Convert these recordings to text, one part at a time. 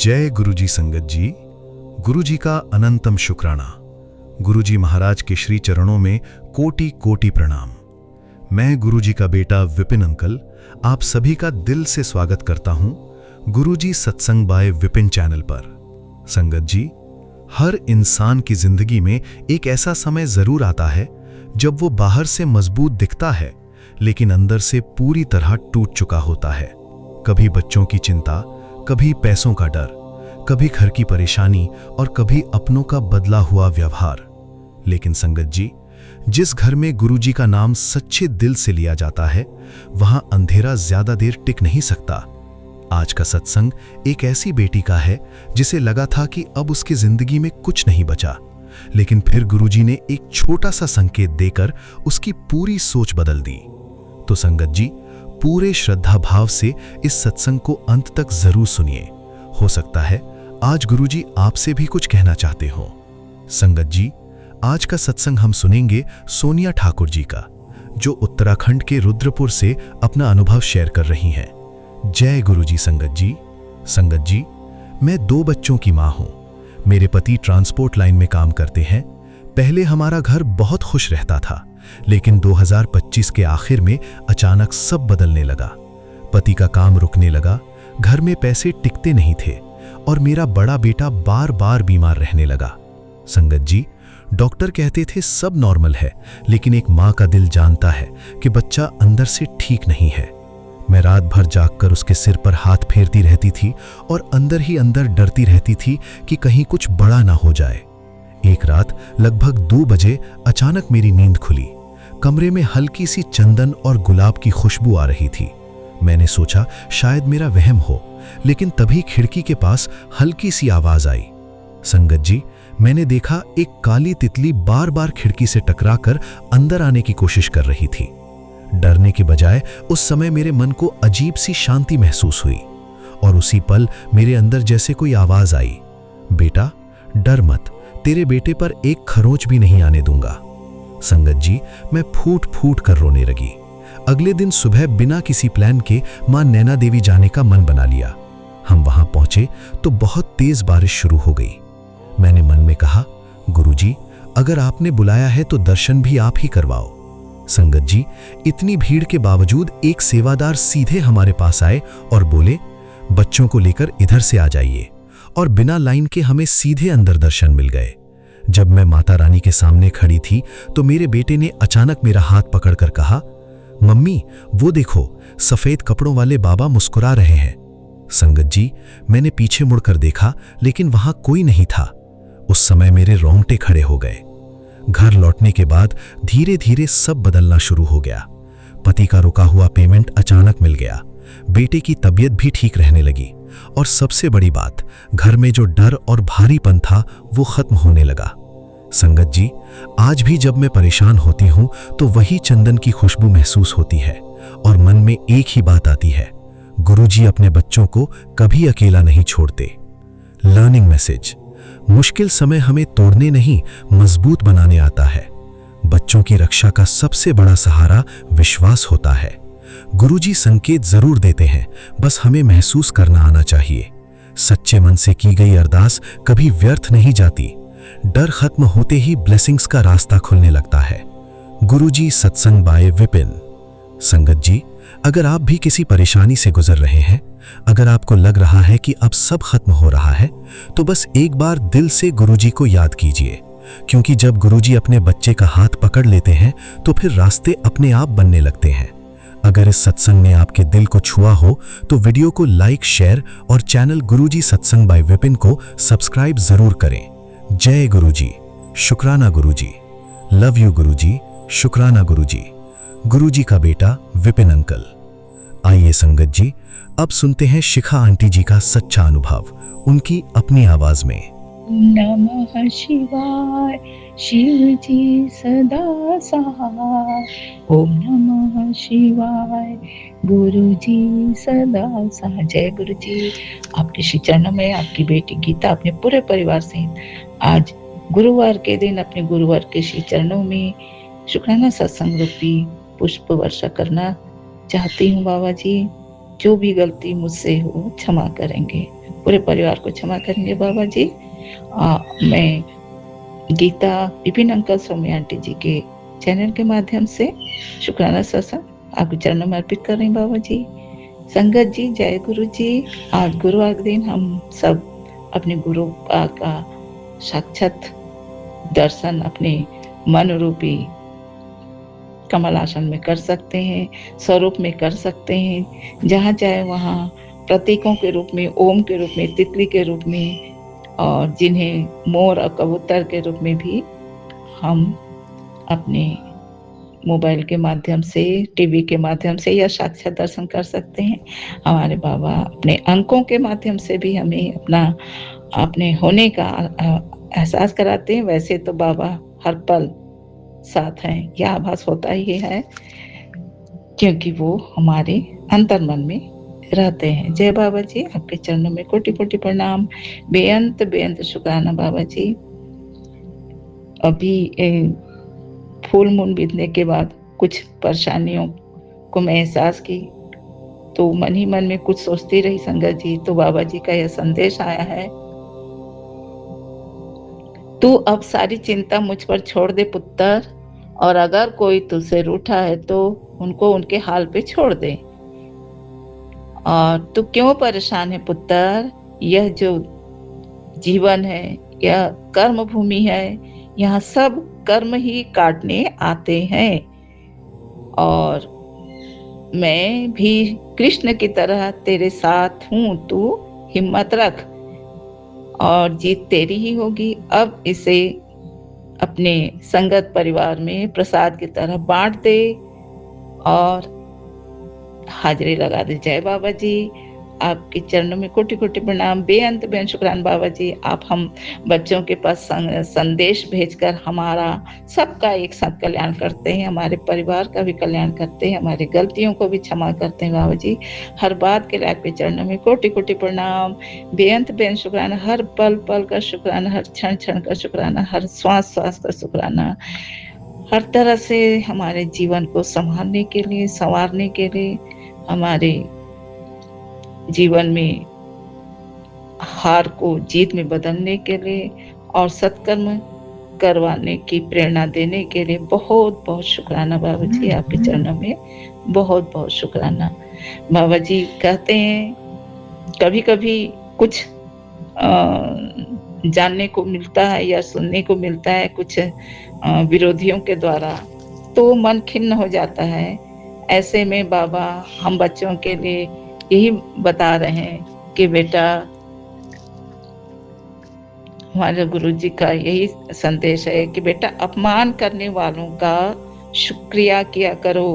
जय गुरुजी संगत जी। गुरुजी का अनंतम शुक्राना। गुरुजी महाराज के श्री चरणों में कोटि कोटि प्रणाम। मैं गुरुजी का बेटा विपिन अंकल आप सभी का दिल से स्वागत करता हूं गुरुजी सत्संग बाय विपिन चैनल पर। संगत जी, हर इंसान की जिंदगी में एक ऐसा समय जरूर आता है जब वो बाहर से मजबूत दिखता है लेकिन अंदर से पूरी तरह टूट चुका होता है। कभी बच्चों की चिंता, कभी पैसों का डर, कभी घर की परेशानी और कभी अपनों का बदला हुआ व्यवहार। लेकिन संगत जी, जिस घर में गुरुजी का नाम सच्चे दिल से लिया जाता है वहां अंधेरा ज्यादा देर टिक नहीं सकता। आज का सत्संग एक ऐसी बेटी का है जिसे लगा था कि अब उसकी जिंदगी में कुछ नहीं बचा, लेकिन फिर गुरुजी ने एक छोटा सा संकेत देकर उसकी पूरी सोच बदल दी। तो संगत जी, पूरे श्रद्धा भाव से इस सत्संग को अंत तक जरूर सुनिए। हो सकता है आज गुरुजी आपसे भी कुछ कहना चाहते हो। संगत जी, आज का सत्संग हम सुनेंगे सोनिया ठाकुर जी का, जो उत्तराखंड के रुद्रपुर से अपना अनुभव शेयर कर रही हैं। जय गुरुजी संगत जी। संगत जी, मैं 2 बच्चों की मां हूं। मेरे पति ट्रांसपोर्ट लाइन में काम करते हैं। पहले हमारा घर बहुत खुश रहता था, लेकिन 2025 के आखिर में अचानक सब बदलने लगा। पति का काम रुकने लगा, घर में पैसे टिकते नहीं थे और मेरा बड़ा बेटा बार बार बीमार रहने लगा। संगत जी, डॉक्टर कहते थे सब नॉर्मल है, लेकिन एक मां का दिल जानता है कि बच्चा अंदर से ठीक नहीं है। मैं रात भर जागकर उसके सिर पर हाथ फेरती रहती थी और अंदर ही अंदर डरती रहती थी कि कहीं कुछ बड़ा ना हो जाए। एक रात लगभग 2 बजे अचानक मेरी नींद खुली। कमरे में हल्की सी चंदन और गुलाब की खुशबू आ रही थी। मैंने सोचा शायद मेरा वहम हो, लेकिन तभी खिड़की के पास हल्की सी आवाज आई। संगत जी, मैंने देखा एक काली तितली बार बार खिड़की से टकराकर अंदर आने की कोशिश कर रही थी। डरने के बजाय उस समय मेरे मन को अजीब सी शांति महसूस हुई और उसी पल मेरे अंदर जैसे कोई आवाज आई, बेटा डर मत, तेरे बेटे पर एक खरोंच भी नहीं आने दूंगा। संगत जी, मैं फूट फूट कर रोने लगी। अगले दिन सुबह बिना किसी प्लान के मां नैना देवी जाने का मन बना लिया। हम वहां पहुंचे तो बहुत तेज बारिश शुरू हो गई। मैंने मन में कहा, गुरुजी अगर आपने बुलाया है तो दर्शन भी आप ही करवाओ। संगत जी, इतनी भीड़ के बावजूद एक सेवादार सीधे हमारे पास आए और बोले, बच्चों को लेकर इधर से आ जाइए, और बिना लाइन के हमें सीधे अंदर दर्शन मिल गए। जब मैं माता रानी के सामने खड़ी थी तो मेरे बेटे ने अचानक मेरा हाथ पकड़कर कहा, मम्मी वो देखो, सफेद कपड़ों वाले बाबा मुस्कुरा रहे हैं। संगत जी, मैंने पीछे मुड़कर देखा लेकिन वहां कोई नहीं था। उस समय मेरे रोंगटे खड़े हो गए। घर लौटने के बाद धीरे धीरे सब बदलना शुरू हो गया। पति का रुका हुआ पेमेंट अचानक मिल गया, बेटे की तबीयत भी ठीक रहने लगी और सबसे बड़ी बात, घर में जो डर और भारीपन था वो खत्म होने लगा। संगत जी, आज भी जब मैं परेशान होती हूं तो वही चंदन की खुशबू महसूस होती है और मन में एक ही बात आती है, गुरुजी अपने बच्चों को कभी अकेला नहीं छोड़ते। लर्निंग मैसेज, मुश्किल समय हमें तोड़ने नहीं मजबूत बनाने आता है। बच्चों की रक्षा का सबसे बड़ा सहारा विश्वास होता है। गुरुजी संकेत जरूर देते हैं, बस हमें महसूस करना आना चाहिए। सच्चे मन से की गई अरदास कभी व्यर्थ नहीं जाती। डर खत्म होते ही ब्लेसिंग्स का रास्ता खुलने लगता है। गुरुजी सत्संग बाय विपिन। संगत जी, अगर आप भी किसी परेशानी से गुजर रहे हैं, अगर आपको लग रहा है कि अब सब खत्म हो रहा है, तो बस एक बार दिल से गुरुजी को याद कीजिए, क्योंकि जब गुरुजी अपने बच्चे का हाथ पकड़ लेते हैं तो फिर रास्ते अपने आप बनने लगते हैं। अगर इस सत्संग ने आपके दिल को छुआ हो तो वीडियो को लाइक, शेयर और चैनल गुरुजी सत्संग बाय विपिन को सब्सक्राइब जरूर करें। जय गुरुजी, शुक्राना गुरुजी, लव यू गुरुजी, शुक्राना गुरुजी। गुरुजी का बेटा विपिन अंकल। आइए संगत जी, अब सुनते हैं शिखा आंटी जी का सच्चा अनुभव, उनकी अपनी आवाज में। नमः शिवाय, शिव जी सदा सहाय। ओम नमः शिवाय, गुरु जी सदा सहाय। जय गुरु जी। आपके श्री चरणों में आपकी बेटी गीता अपने पूरे परिवार सहित आज गुरुवार के दिन अपने गुरुवार के श्री चरणों में शुक्राना सत्संग रूपी पुष्प वर्षा करना चाहती हूँ बाबा जी। जो भी गलती मुझसे हो क्षमा करेंगे, पूरे परिवार को क्षमा करेंगे बाबा जी। मैं गीता विपिन अंकल सौम्य आंटी जी के चैनल के माध्यम से शुक्राना सत्संग आपके चरणों में अर्पित कर रही हूँ बाबा जी। संगत जी, जय गुरु जी। आज गुरुवार के दिन हम सब अपने गुरु का साक्षात दर्शन अपने मन रूपी कमल आसन में कर सकते हैं, स्वरूप में कर सकते हैं। जहाँ चाहे वहाँ प्रतीकों के रूप में, ओम के रूप में, तितली के रूप में, और जिन्हें मोर और कबूतर के रूप में भी हम अपने मोबाइल के माध्यम से, टीवी के माध्यम से या साक्षात दर्शन कर सकते हैं। हमारे बाबा अपने अंकों के माध्यम से भी हमें अपने होने का एहसास कराते हैं। वैसे तो बाबा हर पल साथ हैं, यह आभास होता ही है, क्योंकि वो हमारे अंतर मन में रहते हैं। जय बाबा जी, आपके चरणों में कोटि कोटि प्रणाम, बेअंत बेअंत शुक्राना बाबा जी। अभी फुल मून बीतने के बाद कुछ परेशानियों को मैं एहसास की, तो मन ही मन में कुछ सोचती रही संगत जी, तो बाबा जी का यह संदेश आया है, तू अब सारी चिंता मुझ पर छोड़ दे पुत्र, और अगर कोई तुझसे रूठा है तो उनको उनके हाल पे छोड़ दे। और तू क्यों परेशान है पुत्र, यह जो जीवन है यह कर्म भूमि है, यहाँ सब कर्म ही काटने आते हैं, और मैं भी कृष्ण की तरह तेरे साथ हूँ, तू हिम्मत रख और जीत तेरी ही होगी। अब इसे अपने संगत परिवार में प्रसाद की तरह बांट दे और हाजिरी लगा दे। जय बाबा जी, आपके चरणों में कोटि कोटि प्रणाम, बेअंत बेअंत शुक्रान बाबा जी। आप हम बच्चों के पास संदेश भेजकर हमारा सबका एक साथ कल्याण करते हैं, हमारे परिवार का भी कल्याण करते हैं, हमारी गलतियों को भी क्षमा करते हैं बाबा जी। हर बात के लिए आपके चरणों में कोटि कोटि प्रणाम, बेअंत बेअंत शुक्राना, हर पल पल का शुक्राना, हर क्षण क्षण का शुक्राना, हर श्वास श्वास का शुक्राना, हर तरह से हमारे जीवन को संभालने के लिए, संवारने के लिए, हमारे जीवन में हार को जीत में बदलने के लिए और सत्कर्म करवाने की प्रेरणा देने के लिए बहुत बहुत शुक्राना बाबा जी। आपके चरणों में बहुत बहुत शुक्राना। बाबा जी कहते हैं कभी कभी कुछ जानने को मिलता है या सुनने को मिलता है कुछ विरोधियों के द्वारा, तो मन खिन्न हो जाता है। ऐसे में बाबा हम बच्चों के लिए यही बता रहे हैं कि बेटा, हमारे गुरु जी का यही संदेश है कि बेटा अपमान करने वालों का शुक्रिया किया करो,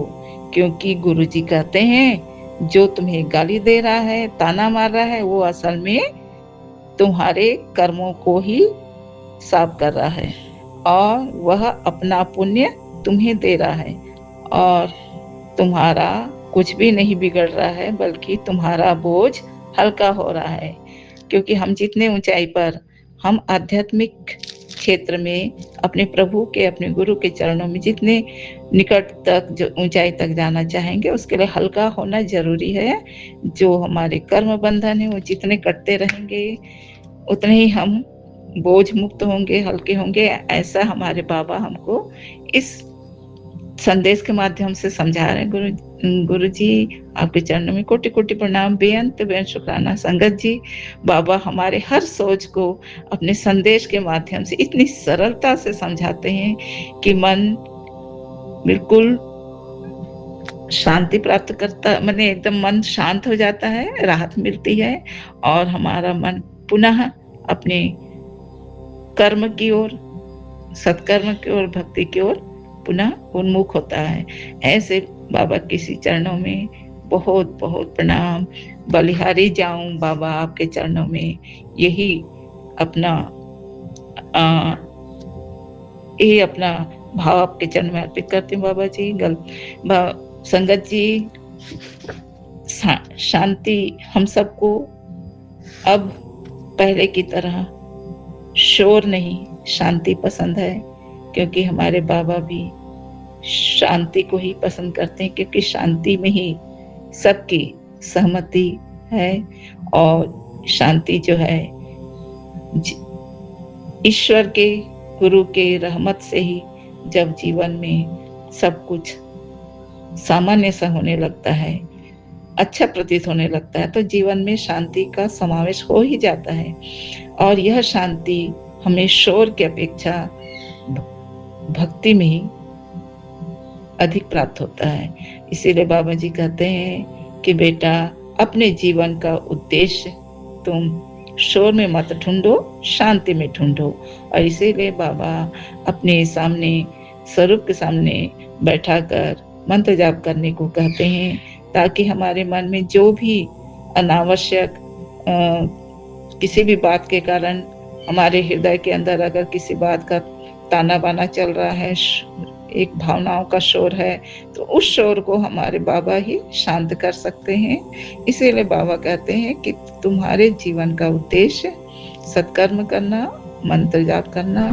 क्योंकि गुरु जी कहते हैं जो तुम्हें गाली दे रहा है, ताना मार रहा है, वो असल में तुम्हारे कर्मों को ही साफ कर रहा है और वह अपना पुण्य तुम्हें दे रहा है, और तुम्हारा कुछ भी नहीं बिगड़ रहा है, बल्कि तुम्हारा बोझ हल्का हो रहा है। क्योंकि हम जितने ऊंचाई पर, हम आध्यात्मिक क्षेत्र में अपने प्रभु के, अपने गुरु के चरणों में जितने निकट तक, जो ऊंचाई तक जाना चाहेंगे, उसके लिए हल्का होना जरूरी है। जो हमारे कर्म बंधन है वो जितने कटते रहेंगे उतने ही हम बोझ मुक्त होंगे, हल्के होंगे। ऐसा हमारे बाबा हमको इस संदेश के माध्यम से समझा रहे हैं। गुरु जी, आपके चरणों में कोटि कोटि प्रणाम, बेअंत बेअंत शुक्राना। संगत जी, बाबा हमारे हर सोच को अपने संदेश के माध्यम से इतनी सरलता से समझाते हैं कि मन बिल्कुल शांति प्राप्त करता, माने एकदम मन शांत हो जाता है, राहत मिलती है, और हमारा मन पुनः अपने कर्म की ओर, सत्कर्म की ओर, भक्ति की ओर पुनः उन्मुख होता है। ऐसे बाबा किसी चरणों में बहुत बहुत प्रणाम। बलिहारी जाऊं बाबा आपके चरणों में, यही अपना ये अपना भाव आपके चरण में अर्पित करती हूँ बाबा जी। संगत जी, शांति हम सबको अब पहले की तरह शोर नहीं, शांति पसंद है, क्योंकि हमारे बाबा भी शांति को ही पसंद करते हैं, क्योंकि शांति में ही सबकी सहमति है और शांति जो है ईश्वर के, गुरु के रहमत से ही जब जीवन में सब कुछ सामान्य सा होने लगता है, अच्छा प्रतीत होने लगता है, तो जीवन में शांति का समावेश हो ही जाता है। और यह शांति हमें शोर की अपेक्षा भक्ति में ही अधिक प्राप्त होता है। इसीलिए बाबा जी कहते हैं कि बेटा, अपने जीवन का उद्देश्य तुम शोर में मत ढूंढो, शांति में ढूंढो। और इसीलिए बाबा अपने सामने, स्वरूप के सामने बैठाकर मंत्र जाप करने को कहते हैं, ताकि हमारे मन में जो भी अनावश्यक किसी भी बात के कारण हमारे हृदय के अंदर अगर किसी बात का ताना बाना चल रहा है, एक भावनाओं का शोर है, तो उस शोर को हमारे बाबा ही शांत कर सकते हैं। इसीलिए बाबा कहते हैं कि तुम्हारे जीवन का उद्देश्य सत्कर्म करना, मंत्र जाप करना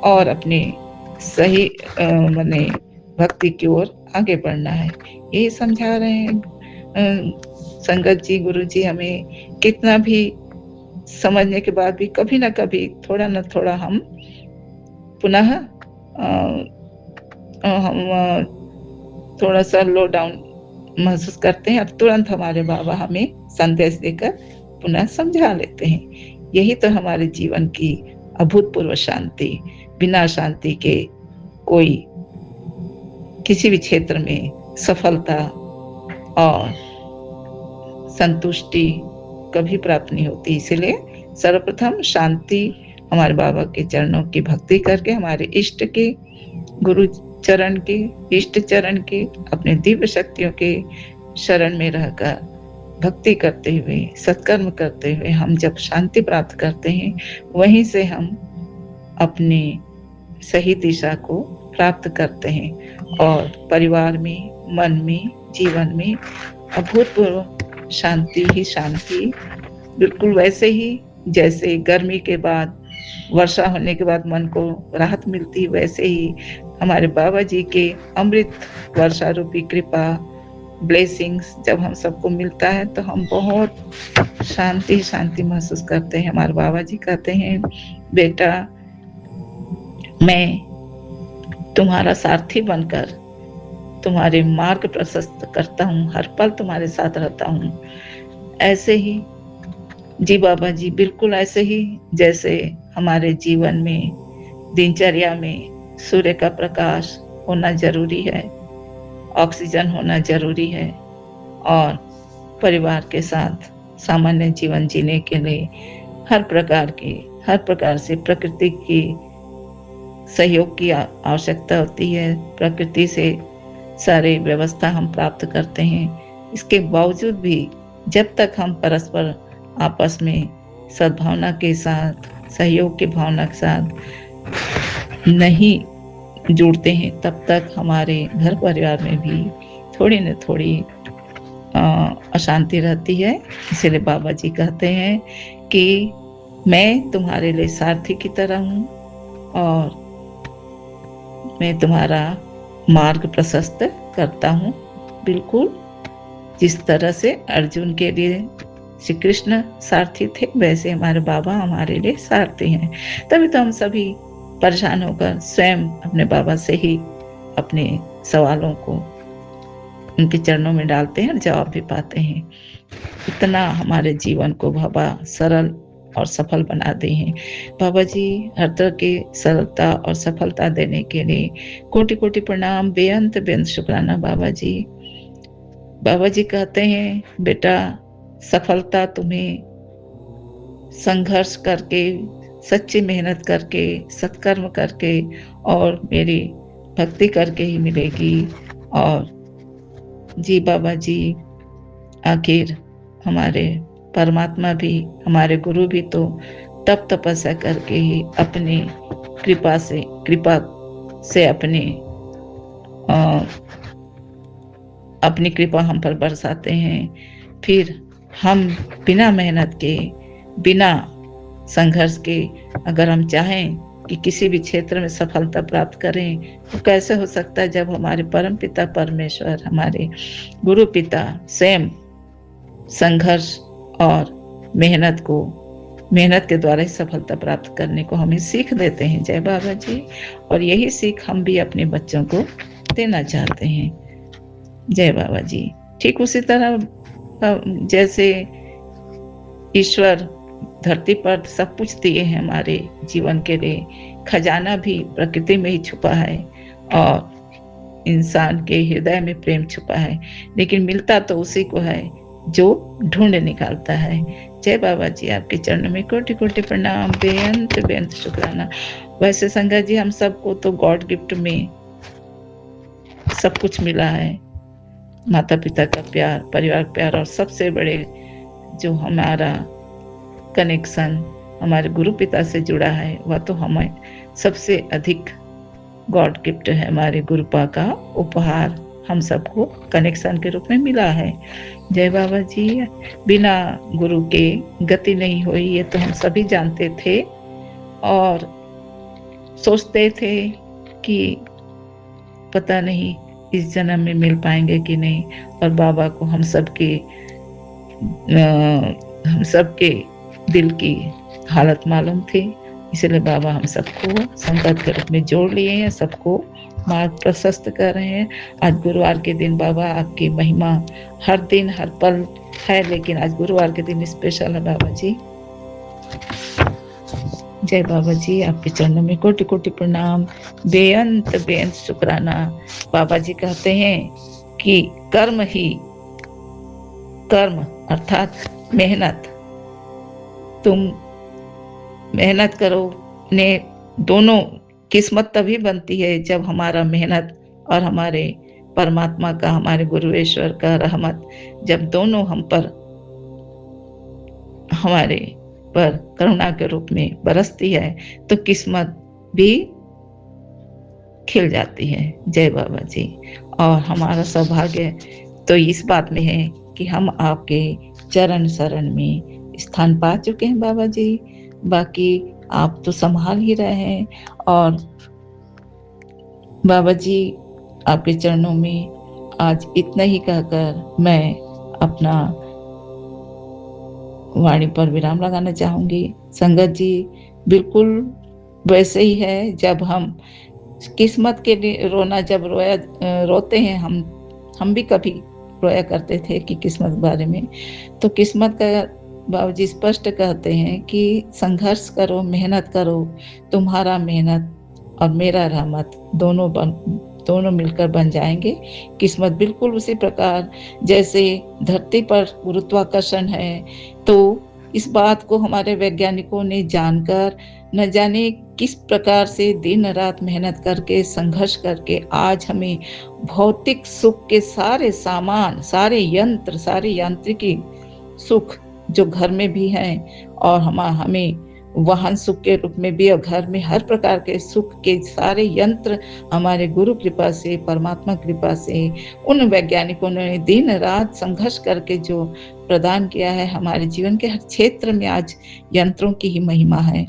और अपने सही माने भक्ति की ओर आगे बढ़ना है। यही समझा रहे हैं संगत जी, गुरु जी हमें। कितना भी समझने के बाद भी कभी ना कभी थोड़ा ना थोड़ा हम पुनः हम थोड़ा सा लो डाउन महसूस करते हैं, और तुरंत हमारे बाबा हमें संदेश देकर पुनः समझा लेते हैं। यही तो हमारे जीवन की अभूतपूर्व शांति। बिना शांति के कोई किसी भी क्षेत्र में सफलता और संतुष्टि कभी प्राप्त नहीं होती। इसलिए सर्वप्रथम शांति हमारे बाबा के चरणों की भक्ति करके, हमारे इष्ट के, गुरु चरण के, इष्ट चरण के, अपने दिव्य शक्तियों के शरण में रहकर भक्ति करते हुए, सत्कर्म करते हुए हम जब शांति प्राप्त करते हैं, वहीं से हम अपने सही दिशा को प्राप्त करते हैं और परिवार में, मन में, जीवन में अभूतपूर्व शांति ही शांति। बिल्कुल वैसे ही जैसे गर्मी के बाद, वर्षा होने के बाद मन को राहत मिलती, वैसे ही हमारे बाबा जी के अमृत वर्षा रूपी कृपा, ब्लेसिंग्स जब हम सबको मिलता है तो हम बहुत शांति शांति महसूस करते हैं। हमारे बाबा जी कहते हैं, बेटा मैं तुम्हारा सारथी बनकर तुम्हारे मार्ग प्रशस्त करता हूँ, हर पल तुम्हारे साथ रहता हूँ। ऐसे ही जी बाबा जी, बिल्कुल ऐसे ही जैसे हमारे जीवन में, दिनचर्या में सूर्य का प्रकाश होना जरूरी है, ऑक्सीजन होना जरूरी है, और परिवार के साथ सामान्य जीवन जीने के लिए हर प्रकार से प्रकृति की सहयोग की आवश्यकता होती है। प्रकृति से सारी व्यवस्था हम प्राप्त करते हैं। इसके बावजूद भी जब तक हम परस्पर आपस में सद्भावना के साथ, सहयोग की भावना के साथ नहीं जुड़ते हैं, तब तक हमारे घर परिवार में भी थोड़ी न थोड़ी अशांति रहती है। इसलिए बाबा जी कहते हैं कि मैं तुम्हारे लिए सारथी की तरह हूँ और मैं तुम्हारा मार्ग प्रशस्त करता हूँ। बिल्कुल जिस तरह से अर्जुन के लिए श्री कृष्ण सारथी थे, वैसे हमारे बाबा हमारे लिए सारथी हैं। तभी तो हम सभी परेशान होकर स्वयं अपने बाबा से ही अपने सवालों को उनके चरणों में डालते हैं और जवाब भी पाते हैं। इतना हमारे जीवन को बाबा सरल और सफल बना दे हैं। बाबा जी हर तरह की सरलता और सफलता देने के लिए कोटि कोटि प्रणाम, बेअंत बेअंत शुक्राना बाबा जी। बाबा जी कहते हैं, बेटा सफलता तुम्हें संघर्ष करके, सच्ची मेहनत करके, सत्कर्म करके और मेरी भक्ति करके ही मिलेगी। और जी बाबा जी, आखिर हमारे परमात्मा भी, हमारे गुरु भी तो तप तपस्या करके ही अपनी कृपा से अपनी कृपा हम पर बरसाते हैं। फिर हम बिना मेहनत के, बिना संघर्ष के अगर हम चाहें कि किसी भी क्षेत्र में सफलता प्राप्त करें, तो कैसे हो सकता है जब हमारे परम पिता परमेश्वर, हमारे गुरु पिता स्वयं संघर्ष और मेहनत के द्वारा ही सफलता प्राप्त करने को हमें सीख देते हैं। जय बाबा जी। और यही सीख हम भी अपने बच्चों को देना चाहते हैं। जय बाबा जी। ठीक उसी तरह जैसे ईश्वर धरती पर सब कुछ दिए हैं हमारे जीवन के लिए, खजाना भी प्रकृति में ही छुपा है और इंसान के हृदय में प्रेम छुपा है, लेकिन मिलता तो उसी को है जो ढूंढ निकालता है। जय बाबा जी। आपके चरणों में कोटि कोटि प्रणाम, बेअंत बेअंत शुक्राना। वैसे संगत जी, हम सबको तो गॉड गिफ्ट में सब कुछ मिला है, माता पिता का प्यार, परिवार का प्यार, और सबसे बड़े जो हमारा कनेक्शन हमारे गुरु पिता से जुड़ा है, वह तो हमें सबसे अधिक गॉड गिफ्ट है। हमारे गुरुपा का उपहार हम सबको कनेक्शन के रूप में मिला है। जय बाबा जी। बिना गुरु के गति नहीं हुई, ये तो हम सभी जानते थे और सोचते थे कि पता नहीं इस जन्म में मिल पाएंगे कि नहीं। और बाबा को हम सबके दिल की हालत मालूम थी, इसलिए बाबा हम सबको संगत के रूप में जोड़ लिए हैं, सबको मार्ग प्रशस्त कर रहे हैं। आज गुरुवार के दिन बाबा आपकी महिमा हर दिन हर पल है, लेकिन आज गुरुवार के दिन स्पेशल है बाबा जी। जय बाबा जी। आपके चरणों में कोटि कोटि प्रणाम, बेअंत बेअंत शुक्राना। बाबा जी कहते हैं कि कर्म अर्थात मेहनत, तुम मेहनत करो ने दोनों किस्मत तभी बनती है जब हमारा मेहनत और हमारे परमात्मा का, हमारे गुरुवेश्वर का रहमत जब दोनों हमारे पर करुणा के रूप में बरसती है तो किस्मत भी खिल जाती है। जय बाबा जी। और हमारा सौभाग्य तो इस बात में है कि हम आपके चरण शरण में स्थान पा चुके हैं बाबा जी। बाकी आप तो संभाल ही रहे हैं। और बाबा जी, आपके चरणों में आज इतना ही कहकर मैं अपना वाणी पर विराम लगाना चाहूंगी। संगत जी, बिल्कुल वैसे ही है जब हम किस्मत के लिए रोते हैं, हम भी कभी रोया करते थे कि किस्मत के बारे में। तो किस्मत का बाबा जी स्पष्ट कहते हैं कि संघर्ष करो, मेहनत करो, तुम्हारा मेहनत और मेरा रहमत दोनों मिलकर बन जाएंगे किस्मत। बिल्कुल उसी प्रकार जैसे धरती पर गुरुत्वाकर्षण है, तो इस बात को हमारे वैज्ञानिकों ने जानकर न जाने किस प्रकार से दिन रात मेहनत करके, संघर्ष करके आज हमें भौतिक सुख के सारे सामान, सारे यंत्र, सारे यांत्रिकी सुख जो घर में भी हैं और हमें वाहन सुख के रूप में भी, और घर में हर प्रकार के सुख के सारे यंत्र हमारे गुरु कृपा से, परमात्मा कृपा से, उन वैज्ञानिकों ने दिन रात संघर्ष करके जो प्रदान किया है हमारे जीवन के हर क्षेत्र में, आज यंत्रों की ही महिमा है।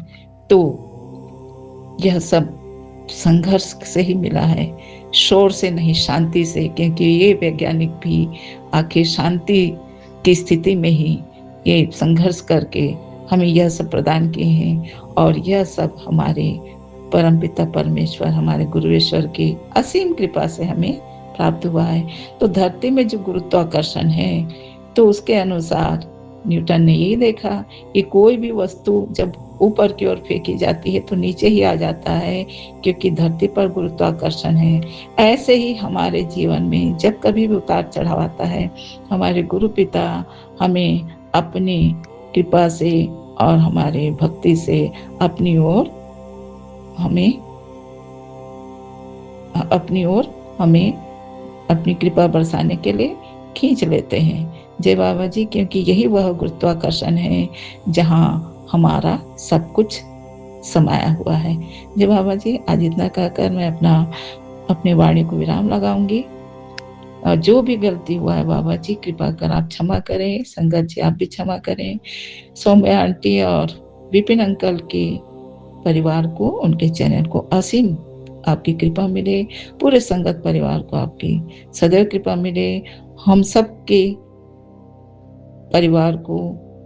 तो यह सब संघर्ष से ही मिला है, शोर से नहीं, शांति से, क्योंकि ये वैज्ञानिक भी आखिर शांति की स्थिति में ही ये संघर्ष करके हमें यह सब प्रदान किए हैं। और यह सब हमारे परमपिता परमेश्वर, हमारे गुरुवेश्वर की असीम कृपा से हमें प्राप्त हुआ है। तो धरती में जो गुरुत्वाकर्षण है, तो उसके अनुसार न्यूटन ने यही देखा कि कोई भी वस्तु जब ऊपर की ओर फेंकी जाती है तो नीचे ही आ जाता है, क्योंकि धरती पर गुरुत्वाकर्षण है। ऐसे ही हमारे जीवन में जब कभी भी उतार चढ़ाव आता है, हमारे गुरु पिता हमें अपनी कृपा से और हमारे भक्ति से अपनी ओर हमें अपनी कृपा बरसाने के लिए खींच लेते हैं। जय बाबा जी। क्योंकि यही वह गुरुत्वाकर्षण है जहाँ हमारा सब कुछ समाया हुआ है। जय बाबा जी। आज इतना कहकर मैं अपनी वाणी को विराम लगाऊंगी। और जो भी गलती हुआ है बाबा जी, कृपा कर आप क्षमा करें। संगत जी, आप भी क्षमा करें। सौम्या आंटी और विपिन अंकल के परिवार को, उनके चैनल को असीम आपकी कृपा मिले। पूरे संगत परिवार को आपकी सदैव कृपा मिले। हम सब के परिवार को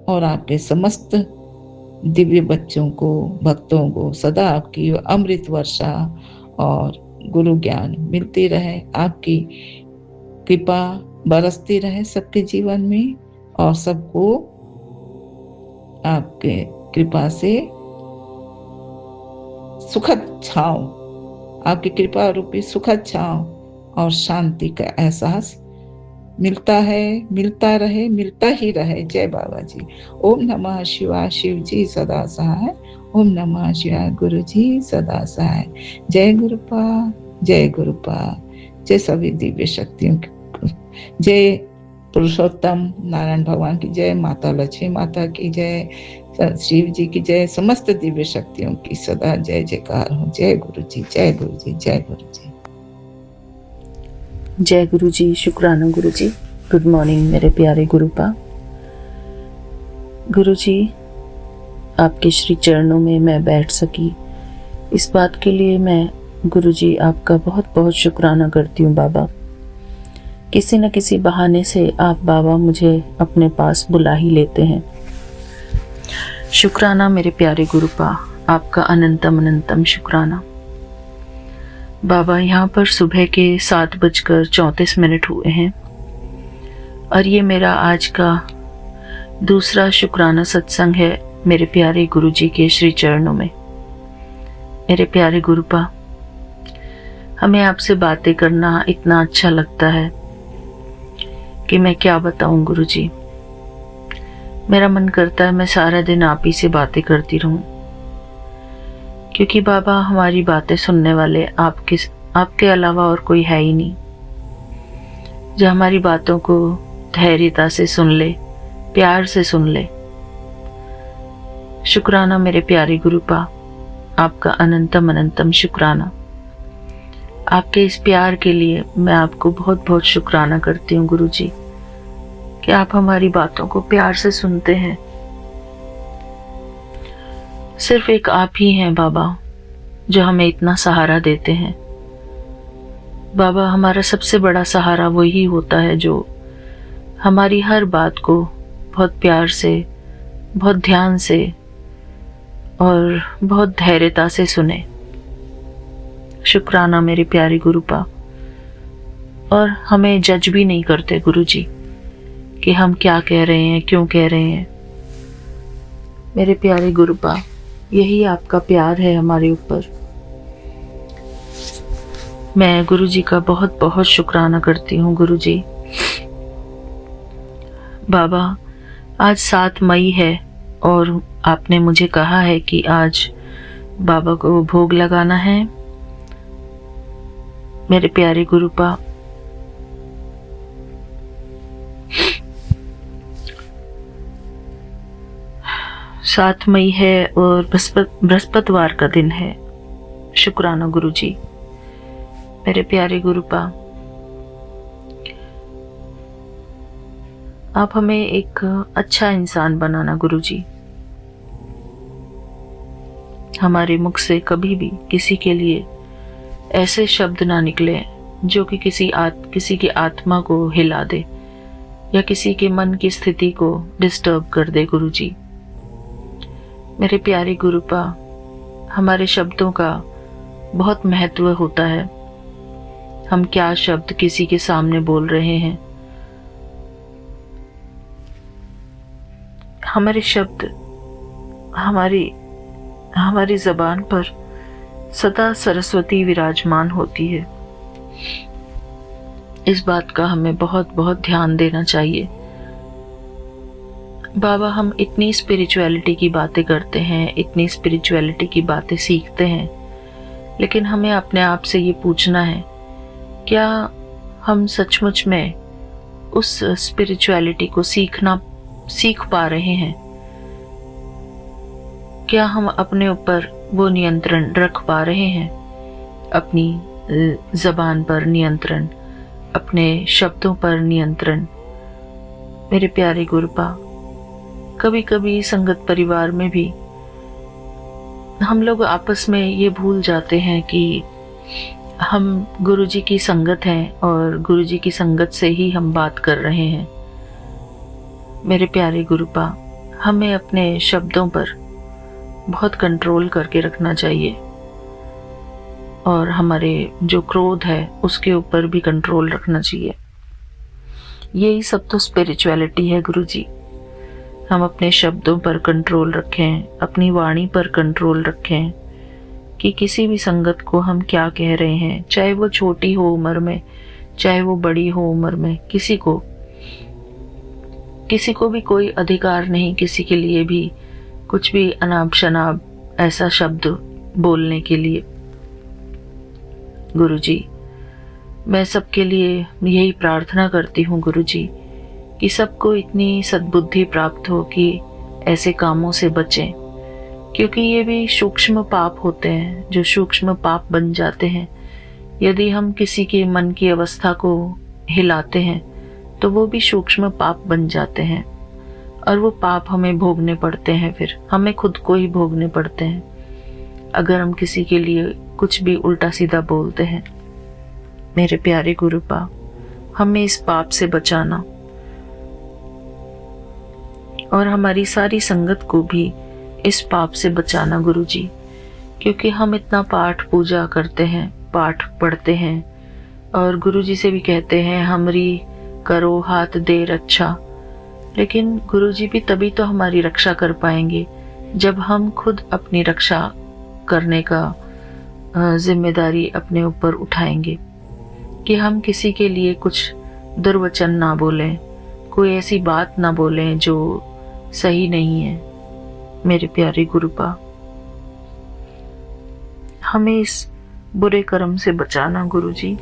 और आपके समस्त दिव्य बच्चों को, भक्तों को सदा आपकी अमृत वर्षा और गुरु ज्ञान मिलती रहे, आपकी कृपा बरसती रहे सबके जीवन में और सबको आपके कृपा से सुखद छांव, आपकी कृपा रूपी सुखद छांव और शांति का एहसास मिलता है, मिलता रहे, मिलता ही रहे। जय बाबा जी। ओम नमः शिवाय। शिव जी सदा सहाय। ओम नमः शिवाय। गुरु जी सदा सहाय। जय गुरुपाद, जय गुरुपाद, जय सभी दिव्य शक्तियों की, जय पुरुषोत्तम नारायण भगवान की जय, माता लक्ष्मी माता की जय, शिव जी की जय, समस्त दिव्य शक्तियों की सदा जय जयकार हो। जय गुरु जी, जय गुरु जी, जय गुरु जी। जय गुरु जी। शुक्राना गुरु जी। गुड मॉर्निंग मेरे प्यारे गुरुपा। गुरु जी, आपके श्री चरणों में मैं बैठ सकी, इस बात के लिए मैं गुरु जी आपका बहुत बहुत शुक्राना करती हूँ बाबा। किसी न किसी बहाने से आप बाबा मुझे अपने पास बुला ही लेते हैं। शुक्राना मेरे प्यारे गुरुपा, आपका अनंतम अनंतम शुक्राना। बाबा, यहाँ पर सुबह के 7:34 हुए हैं और ये मेरा आज का दूसरा शुक्राना सत्संग है मेरे प्यारे गुरु जी के श्री चरणों में। मेरे प्यारे गुरुपा, हमें आपसे बातें करना इतना अच्छा लगता है कि मैं क्या बताऊं गुरु जी। मेरा मन करता है मैं सारा दिन आप ही से बातें करती रहूं, क्योंकि बाबा हमारी बातें सुनने वाले आपके अलावा और कोई है ही नहीं, जो हमारी बातों को धैर्यता से सुन ले, प्यार से सुन ले। शुक्राना मेरे प्यारे गुरुपा, आपका अनंतम अनंतम शुक्राना। आपके इस प्यार के लिए मैं आपको बहुत बहुत शुक्राना करती हूँ गुरु जी, कि आप हमारी बातों को प्यार से सुनते हैं। सिर्फ एक आप ही हैं बाबा जो हमें इतना सहारा देते हैं। बाबा, हमारा सबसे बड़ा सहारा वही होता है जो हमारी हर बात को बहुत प्यार से, बहुत ध्यान से और बहुत धैर्यता से सुने। शुक्राना मेरे प्यारे गुरुपा। और हमें जज भी नहीं करते गुरु जी कि हम क्या कह रहे हैं, क्यों कह रहे हैं। मेरे प्यारे गुरुपा, यही आपका प्यार है हमारे ऊपर। मैं गुरु जी का बहुत बहुत शुक्राना करती हूँ गुरु जी। बाबा, आज 7 मई है और आपने मुझे कहा है कि आज बाबा को भोग लगाना है। मेरे प्यारे गुरुपा, सात मई है और बृहस्पतिवार का दिन है। शुक्राना गुरु जी। मेरे प्यारे गुरुपा, आप हमें एक अच्छा इंसान बनाना गुरु जी। हमारे मुख से कभी भी किसी के लिए ऐसे शब्द ना निकले जो कि किसी की आत्मा को हिला दे या किसी के मन की स्थिति को डिस्टर्ब कर दे गुरु जी। मेरे प्यारे गुरुपा, हमारे शब्दों का बहुत महत्व होता है। हम क्या शब्द किसी के सामने बोल रहे हैं। हमारे शब्द हमारी जबान पर सदा सरस्वती विराजमान होती है। इस बात का हमें बहुत बहुत ध्यान देना चाहिए। बाबा, हम इतनी स्पिरिचुअलिटी की बातें करते हैं, इतनी स्पिरिचुअलिटी की बातें सीखते हैं, लेकिन हमें अपने आप से ये पूछना है, क्या हम सचमुच में उस स्पिरिचुअलिटी को सीख पा रहे हैं? क्या हम अपने ऊपर वो नियंत्रण रख पा रहे हैं? अपनी जबान पर नियंत्रण, अपने शब्दों पर नियंत्रण। मेरे प्यारे गुरुपा, कभी कभी संगत परिवार में भी हम लोग आपस में ये भूल जाते हैं कि हम गुरुजी की संगत हैं और गुरुजी की संगत से ही हम बात कर रहे हैं। मेरे प्यारे गुरुपा, हमें अपने शब्दों पर बहुत कंट्रोल करके रखना चाहिए और हमारे जो क्रोध है उसके ऊपर भी कंट्रोल रखना चाहिए। यही सब तो स्पिरिचुअलिटी है गुरुजी। हम अपने शब्दों पर कंट्रोल रखें, अपनी वाणी पर कंट्रोल रखें कि किसी भी संगत को हम क्या कह रहे हैं, चाहे वो छोटी हो उम्र में, चाहे वो बड़ी हो उम्र में। किसी को भी कोई अधिकार नहीं किसी के लिए भी कुछ भी अनाप शनाप ऐसा शब्द बोलने के लिए। गुरुजी, मैं सबके लिए यही प्रार्थना करती हूँ गुरुजी कि सबको इतनी सद्बुद्धि प्राप्त हो कि ऐसे कामों से बचें, क्योंकि ये भी सूक्ष्म पाप होते हैं जो सूक्ष्म पाप बन जाते हैं। यदि हम किसी के मन की अवस्था को हिलाते हैं तो वो भी सूक्ष्म पाप बन जाते हैं और वो पाप हमें भोगने पड़ते हैं, फिर हमें खुद को ही भोगने पड़ते हैं अगर हम किसी के लिए कुछ भी उल्टा सीधा बोलते हैं। मेरे प्यारे गुरुपा, हमें इस पाप से बचाना और हमारी सारी संगत को भी इस पाप से बचाना गुरुजी, क्योंकि हम इतना पाठ पूजा करते हैं, पाठ पढ़ते हैं और गुरुजी से भी कहते हैं हमरी करो हाथ देर अच्छा, लेकिन गुरुजी भी तभी तो हमारी रक्षा कर पाएंगे जब हम खुद अपनी रक्षा करने का जिम्मेदारी अपने ऊपर उठाएंगे कि हम किसी के लिए कुछ दुर्वचन ना बोलें, कोई ऐसी बात ना बोलें जो सही नहीं है। मेरे प्यारे गुरुपा, हमें इस बुरे कर्म से बचाना गुरुजी।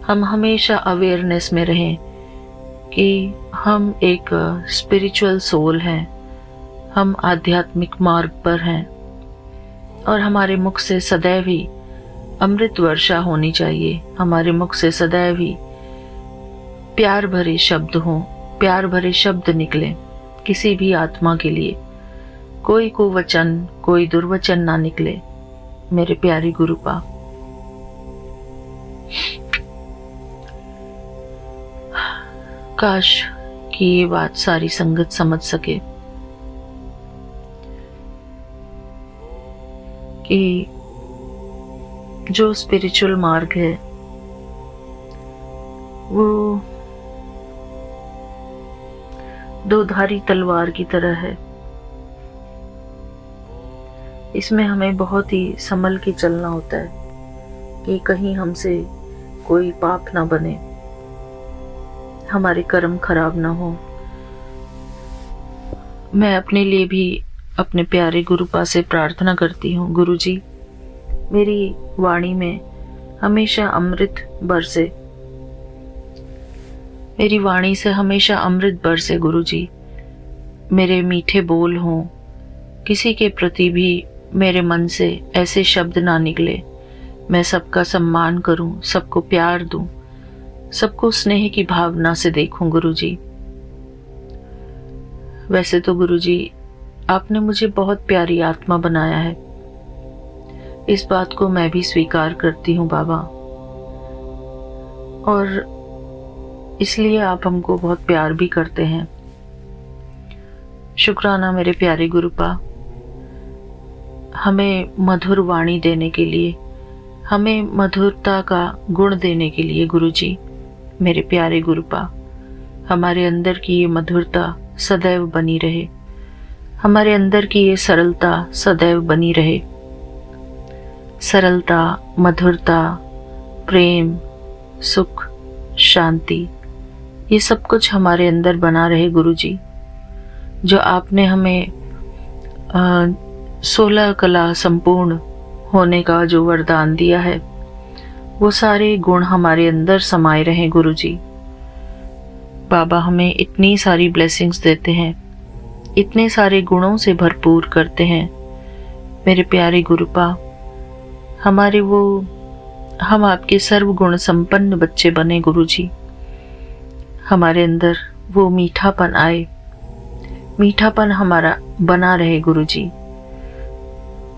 हम हमेशा अवेयरनेस में रहें कि हम एक स्पिरिचुअल सोल हैं, हम आध्यात्मिक मार्ग पर हैं और हमारे मुख से सदैव ही अमृत वर्षा होनी चाहिए। हमारे मुख से सदैव ही प्यार भरे शब्द हों, प्यार भरे शब्द निकलें किसी भी आत्मा के लिए। कोई कुवचन, कोई दुर्वचन ना निकले। मेरे प्यारे गुरुपा, काश कि ये बात सारी संगत समझ सके कि जो स्पिरिचुअल मार्ग है वो दोधारी तलवार की तरह है। इसमें हमें बहुत ही संभल के चलना होता है कि कहीं हमसे कोई पाप ना बने, हमारे कर्म खराब ना हो। मैं अपने लिए भी अपने प्यारे गुरुपा से प्रार्थना करती हूँ, गुरुजी मेरी वाणी में हमेशा अमृत बरसे, मेरी वाणी से हमेशा अमृत बरसे गुरुजी। मेरे मीठे बोल हों, किसी के प्रति भी मेरे मन से ऐसे शब्द ना निकले। मैं सबका सम्मान करूं, सबको प्यार दूं, सबको स्नेह की भावना से देखूं गुरुजी। वैसे तो गुरुजी आपने मुझे बहुत प्यारी आत्मा बनाया है, इस बात को मैं भी स्वीकार करती हूँ बाबा, और इसलिए आप हमको बहुत प्यार भी करते हैं। शुक्राना मेरे प्यारे गुरुपा, हमें मधुर वाणी देने के लिए, हमें मधुरता का गुण देने के लिए गुरुजी। मेरे प्यारे गुरुपा, हमारे अंदर की ये मधुरता सदैव बनी रहे, हमारे अंदर की ये सरलता सदैव बनी रहे। सरलता, मधुरता, प्रेम, सुख, शांति, ये सब कुछ हमारे अंदर बना रहे गुरुजी। जो आपने हमें 16 कला संपूर्ण होने का जो वरदान दिया है, वो सारे गुण हमारे अंदर समाये रहे गुरुजी। बाबा हमें इतनी सारी ब्लेसिंग्स देते हैं, इतने सारे गुणों से भरपूर करते हैं। मेरे प्यारे गुरुपा, हम आपके सर्वगुण संपन्न बच्चे बने गुरुजी। हमारे अंदर वो मीठापन आए, मीठापन हमारा बना रहे गुरुजी,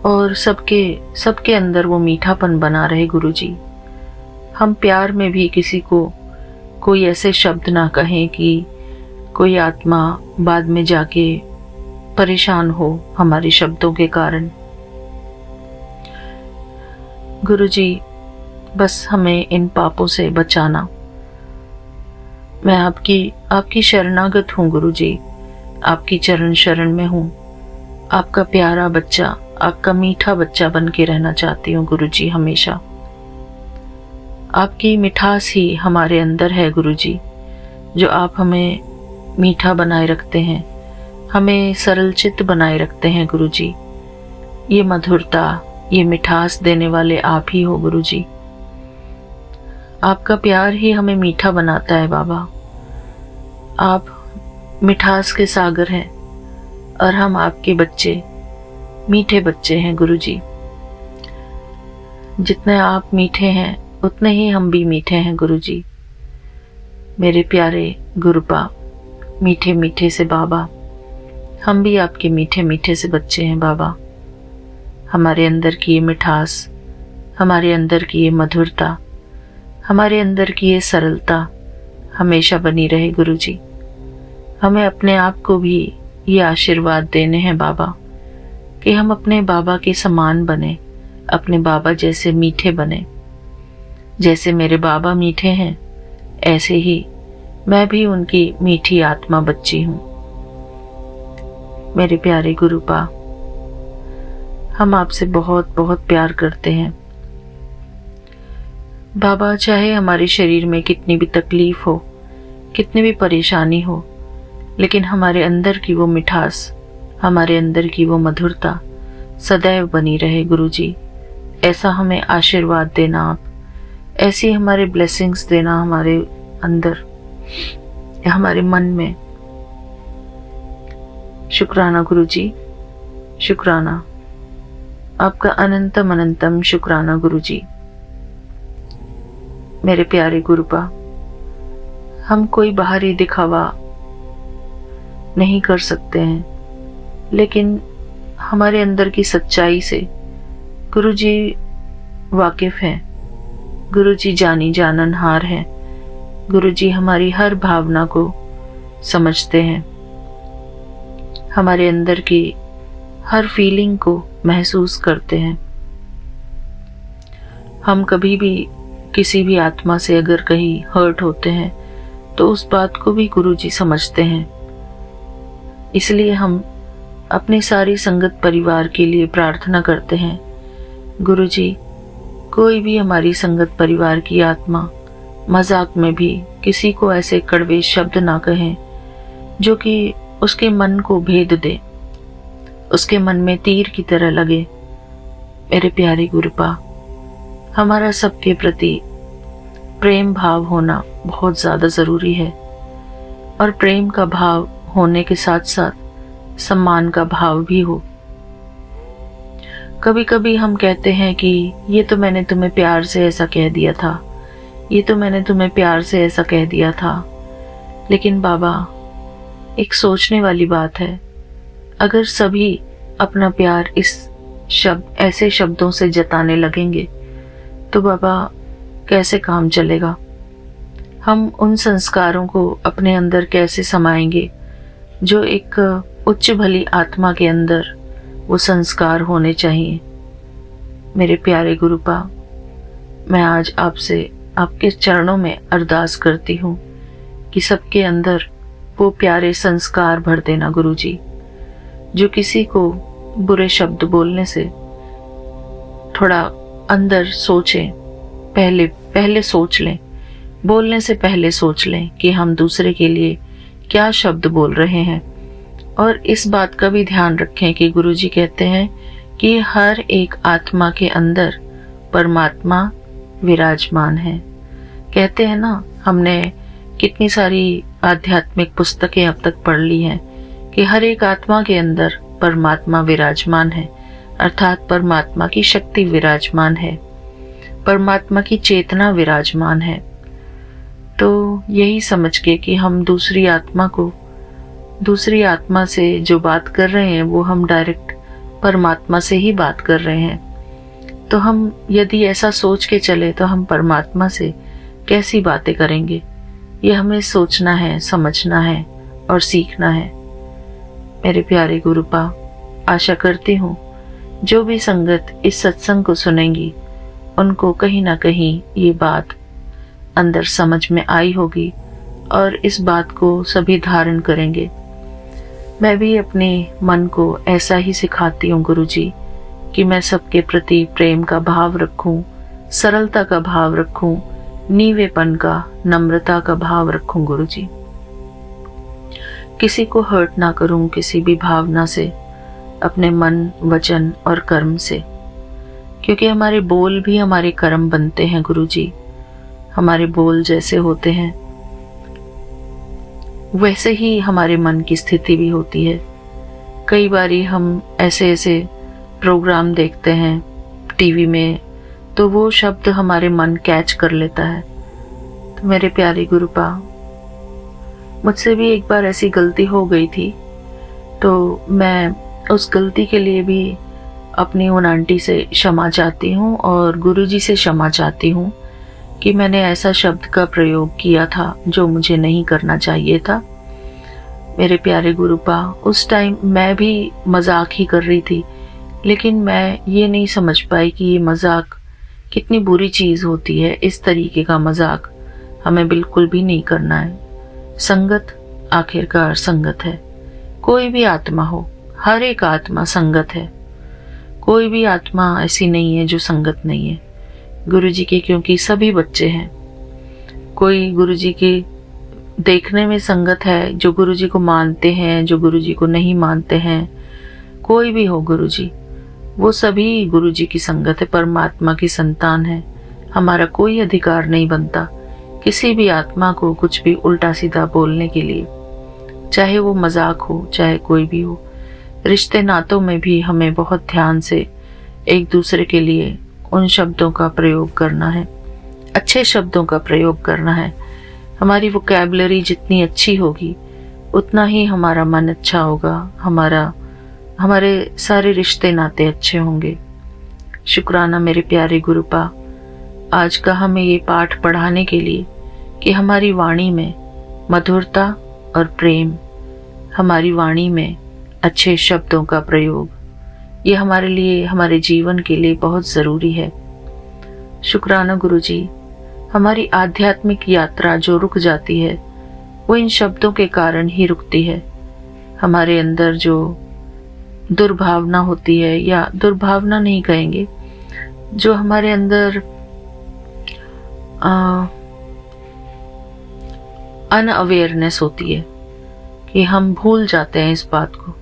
और सबके अंदर वो मीठापन बना रहे गुरुजी। हम प्यार में भी किसी को कोई ऐसे शब्द ना कहें कि कोई आत्मा बाद में जाके परेशान हो हमारे शब्दों के कारण। गुरुजी, बस हमें इन पापों से बचाना। मैं आपकी शरणागत हूँ गुरुजी, आपकी चरण शरण में हूँ। आपका प्यारा बच्चा, आपका मीठा बच्चा बन के रहना चाहती हूँ गुरुजी हमेशा। आपकी मिठास ही हमारे अंदर है गुरुजी, जो आप हमें मीठा बनाए रखते हैं, हमें सरल चित्त बनाए रखते हैं गुरुजी। ये मधुरता, ये मिठास देने वाले आप ही हो गुरुजी। आपका प्यार ही हमें मीठा बनाता है बाबा। आप मिठास के सागर हैं और हम आपके बच्चे, मीठे बच्चे हैं गुरुजी। जितने आप मीठे हैं उतने ही हम भी मीठे हैं गुरुजी। मेरे प्यारे गुरुपा, मीठे मीठे से बाबा, हम भी आपके मीठे मीठे से बच्चे हैं बाबा। हमारे अंदर की ये मिठास, हमारे अंदर की ये मधुरता, हमारे अंदर की ये सरलता हमेशा बनी रहे गुरुजी। हमें अपने आप को भी ये आशीर्वाद देने हैं बाबा कि हम अपने बाबा के समान बने, अपने बाबा जैसे मीठे बने। जैसे मेरे बाबा मीठे हैं, ऐसे ही मैं भी उनकी मीठी आत्मा बच्ची हूँ। मेरे प्यारे गुरुपा, हम आपसे बहुत बहुत प्यार करते हैं बाबा। चाहे हमारे शरीर में कितनी भी तकलीफ हो, कितनी भी परेशानी हो, लेकिन हमारे अंदर की वो मिठास, हमारे अंदर की वो मधुरता सदैव बनी रहे गुरुजी। ऐसा हमें आशीर्वाद देना आप, ऐसी हमारे ब्लेसिंग्स देना हमारे अंदर, हमारे मन में। शुक्राना गुरुजी, शुक्राना, आपका अनंतम अनंतम शुक्राना गुरुजी। मेरे प्यारे गुरुपा, हम कोई बाहरी दिखावा नहीं कर सकते हैं, लेकिन हमारे अंदर की सच्चाई से गुरुजी वाकिफ हैं। गुरुजी जानी जाननहार हैं। गुरुजी हमारी हर भावना को समझते हैं, हमारे अंदर की हर फीलिंग को महसूस करते हैं। हम कभी भी किसी भी आत्मा से अगर कहीं हर्ट होते हैं तो उस बात को भी गुरुजी समझते हैं। इसलिए हम अपनी सारी संगत परिवार के लिए प्रार्थना करते हैं, गुरुजी, कोई भी हमारी संगत परिवार की आत्मा मजाक में भी किसी को ऐसे कड़वे शब्द ना कहें जो कि उसके मन को भेद दे, उसके मन में तीर की तरह लगे। मेरे प्यारे गुरुपा, हमारा सबके प्रति प्रेम भाव होना बहुत ज़्यादा ज़रूरी है, और प्रेम का भाव होने के साथ साथ सम्मान का भाव भी हो। कभी कभी हम कहते हैं कि ये तो मैंने तुम्हें प्यार से ऐसा कह दिया था, ये तो मैंने तुम्हें प्यार से ऐसा कह दिया था। लेकिन बाबा, एक सोचने वाली बात है, अगर सभी अपना प्यार ऐसे शब्दों से जताने लगेंगे तो बाबा कैसे काम चलेगा? हम उन संस्कारों को अपने अंदर कैसे समाएंगे जो एक उच्च भली आत्मा के अंदर वो संस्कार होने चाहिए? मेरे प्यारे गुरुपा, मैं आज आपसे आपके चरणों में अरदास करती हूँ कि सबके अंदर वो प्यारे संस्कार भर देना गुरुजी, जो किसी को बुरे शब्द बोलने से थोड़ा अंदर सोचें, पहले सोच लें, बोलने से पहले सोच लें कि हम दूसरे के लिए क्या शब्द बोल रहे हैं। और इस बात का भी ध्यान रखें कि गुरुजी कहते हैं कि हर एक आत्मा के अंदर परमात्मा विराजमान है। कहते हैं ना, हमने कितनी सारी आध्यात्मिक पुस्तकें अब तक पढ़ ली हैं कि हर एक आत्मा के अंदर परमात्मा विराजमान है, अर्थात परमात्मा की शक्ति विराजमान है, परमात्मा की चेतना विराजमान है। तो यही समझ के कि हम दूसरी आत्मा से जो बात कर रहे हैं वो हम डायरेक्ट परमात्मा से ही बात कर रहे हैं। तो हम यदि ऐसा सोच के चले तो हम परमात्मा से कैसी बातें करेंगे? ये हमें सोचना है, समझना है और सीखना है। मेरे प्यारे गुरुपा, आशा करती हूँ जो भी संगत इस सत्संग को सुनेंगी उनको कहीं ना कहीं ये बात अंदर समझ में आई होगी और इस बात को सभी धारण करेंगे। मैं भी अपने मन को ऐसा ही सिखाती हूँ गुरुजी कि मैं सबके प्रति प्रेम का भाव रखूं, सरलता का भाव रखूं, नीवेपन का, नम्रता का भाव रखूं गुरुजी। किसी को हर्ट ना करूं किसी भी भावना से, अपने मन, वचन और कर्म से, क्योंकि हमारे बोल भी हमारे कर्म बनते हैं गुरुजी। हमारे बोल जैसे होते हैं वैसे ही हमारे मन की स्थिति भी होती है। कई बारी हम ऐसे ऐसे प्रोग्राम देखते हैं टीवी में, तो वो शब्द हमारे मन कैच कर लेता है। तो मेरे प्यारे गुरुपा, मुझसे भी एक बार ऐसी गलती हो गई थी, तो मैं उस गलती के लिए भी अपनी उन आंटी से क्षमा चाहती हूँ और गुरुजी से क्षमा चाहती हूँ कि मैंने ऐसा शब्द का प्रयोग किया था जो मुझे नहीं करना चाहिए था। मेरे प्यारे गुरुपा, उस टाइम मैं भी मजाक ही कर रही थी, लेकिन मैं ये नहीं समझ पाई कि ये मजाक कितनी बुरी चीज़ होती है। इस तरीके का मजाक हमें बिल्कुल भी नहीं करना है। संगत आखिरकार संगत है। कोई भी आत्मा हो, हर एक आत्मा संगत है। कोई भी आत्मा ऐसी नहीं है जो संगत नहीं है गुरुजी के, क्योंकि सभी बच्चे हैं। कोई गुरुजी के देखने में संगत है, जो गुरुजी को मानते हैं, जो गुरुजी को नहीं मानते हैं, कोई भी हो गुरुजी, वो सभी गुरुजी की संगत है, परमात्मा की संतान है। हमारा कोई अधिकार नहीं बनता किसी भी आत्मा को कुछ भी उल्टा सीधा बोलने के लिए, चाहे वो मजाक हो, चाहे कोई भी हो। रिश्ते नातों में भी हमें बहुत ध्यान से एक दूसरे के लिए उन शब्दों का प्रयोग करना है, अच्छे शब्दों का प्रयोग करना है। हमारी वोकैबुलरी जितनी अच्छी होगी उतना ही हमारा मन अच्छा होगा, हमारे सारे रिश्ते नाते अच्छे होंगे। शुक्राना मेरे प्यारे गुरुपा, आज का हमें ये पाठ पढ़ाने के लिए कि हमारी वाणी में मधुरता और प्रेम, हमारी वाणी में अच्छे शब्दों का प्रयोग, ये हमारे लिए, हमारे जीवन के लिए बहुत ज़रूरी है। शुक्राना गुरुजी, हमारी आध्यात्मिक यात्रा जो रुक जाती है वो इन शब्दों के कारण ही रुकती है। हमारे अंदर जो दुर्भावना होती है, या दुर्भावना नहीं कहेंगे, जो हमारे अंदर अनअवेयरनेस होती है कि हम भूल जाते हैं इस बात को।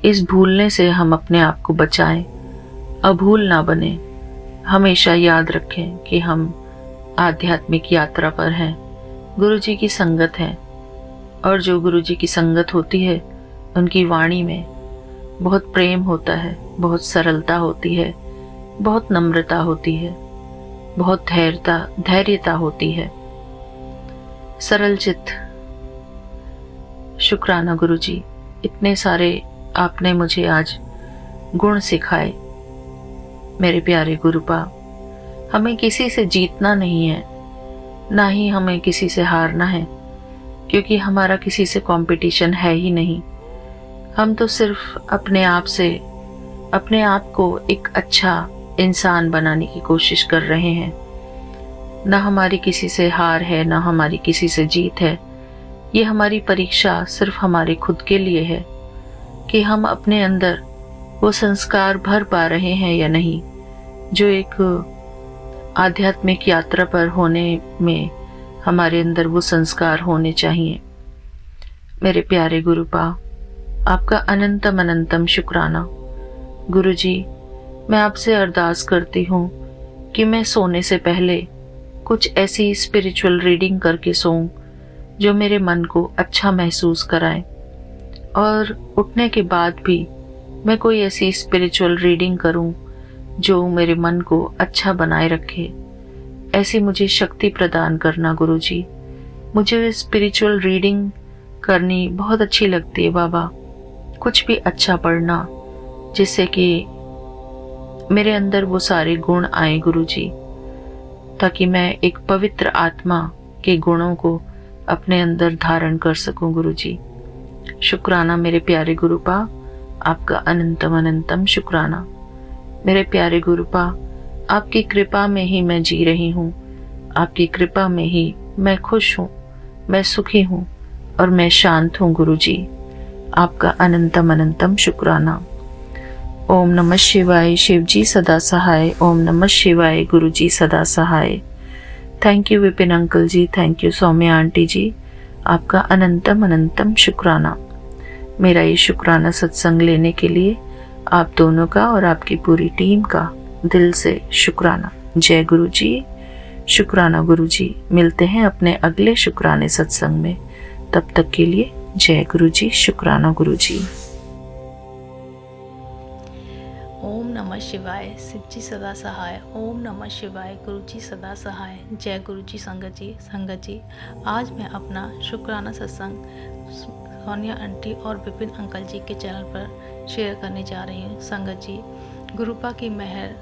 इस भूलने से हम अपने आप को बचाएं, अभूल ना बने। हमेशा याद रखें कि हम आध्यात्मिक यात्रा पर हैं, गुरुजी की संगत है, और जो गुरुजी की संगत होती है उनकी वाणी में बहुत प्रेम होता है, बहुत सरलता होती है, बहुत नम्रता होती है, बहुत धैर्यता होती है, सरल चित्त। शुक्राना गुरुजी, इतने सारे आपने मुझे आज गुण सिखाए। मेरे प्यारे गुरुपा, हमें किसी से जीतना नहीं है, ना ही हमें किसी से हारना है, क्योंकि हमारा किसी से कंपटीशन है ही नहीं। हम तो सिर्फ अपने आप को एक अच्छा इंसान बनाने की कोशिश कर रहे हैं। ना हमारी किसी से हार है, ना हमारी किसी से जीत है। ये हमारी परीक्षा सिर्फ हमारे खुद के लिए है कि हम अपने अंदर वो संस्कार भर पा रहे हैं या नहीं, जो एक आध्यात्मिक यात्रा पर होने में हमारे अंदर वो संस्कार होने चाहिए। मेरे प्यारे गुरुपा, आपका अनंतम अनंतम शुक्राना। गुरुजी, मैं आपसे अरदास करती हूँ कि मैं सोने से पहले कुछ ऐसी स्पिरिचुअल रीडिंग करके सोऊं जो मेरे मन को अच्छा महसूस कराए, और उठने के बाद भी मैं कोई ऐसी स्पिरिचुअल रीडिंग करूं जो मेरे मन को अच्छा बनाए रखे। ऐसी मुझे शक्ति प्रदान करना गुरुजी। मुझे स्पिरिचुअल रीडिंग करनी बहुत अच्छी लगती है बाबा। कुछ भी अच्छा पढ़ना जिससे कि मेरे अंदर वो सारे गुण आए गुरुजी, ताकि मैं एक पवित्र आत्मा के गुणों को अपने अंदर धारण कर सकूं गुरुजी। शुक्राना मेरे प्यारे गुरुपा, आपका अनंतम अनंतम शुक्राना। मेरे प्यारे गुरुपा, आपकी कृपा में ही मैं जी रही हूँ, आपकी कृपा में ही मैं खुश हूँ, मैं सुखी हूँ और मैं शांत हूँ गुरुजी। आपका अनंतम अनंतम शुक्राना। ओम नमः शिवाय, शिवजी सदा सहाय। ओम नमः शिवाय, गुरुजी सदा सहाय। Thank you Vipin uncle ji, thank you Saumya aunty ji, आपका अनंतम अनंतम शुक्राना। मेरा ये शुक्राना सत्संग लेने के लिए आप दोनों का और आपकी पूरी टीम का दिल से शुक्राना। जय गुरु जी, शुक्राना गुरु जी। मिलते हैं अपने अगले शुक्राने सत्संग में, तब तक के लिए जय गुरु जी, शुक्राना गुरु जी। ओम नमः शिवाय, शिवजी सदा सहाय। ओम नमः शिवाय, गुरुजी सदा सहाय। जय गुरुजी। संगत जी, आज मैं अपना शुक्राना सत्संग सोनिया आंटी और विपिन अंकल जी के चैनल पर शेयर करने जा रही हूँ। संगत जी, गुरुपा की मेहर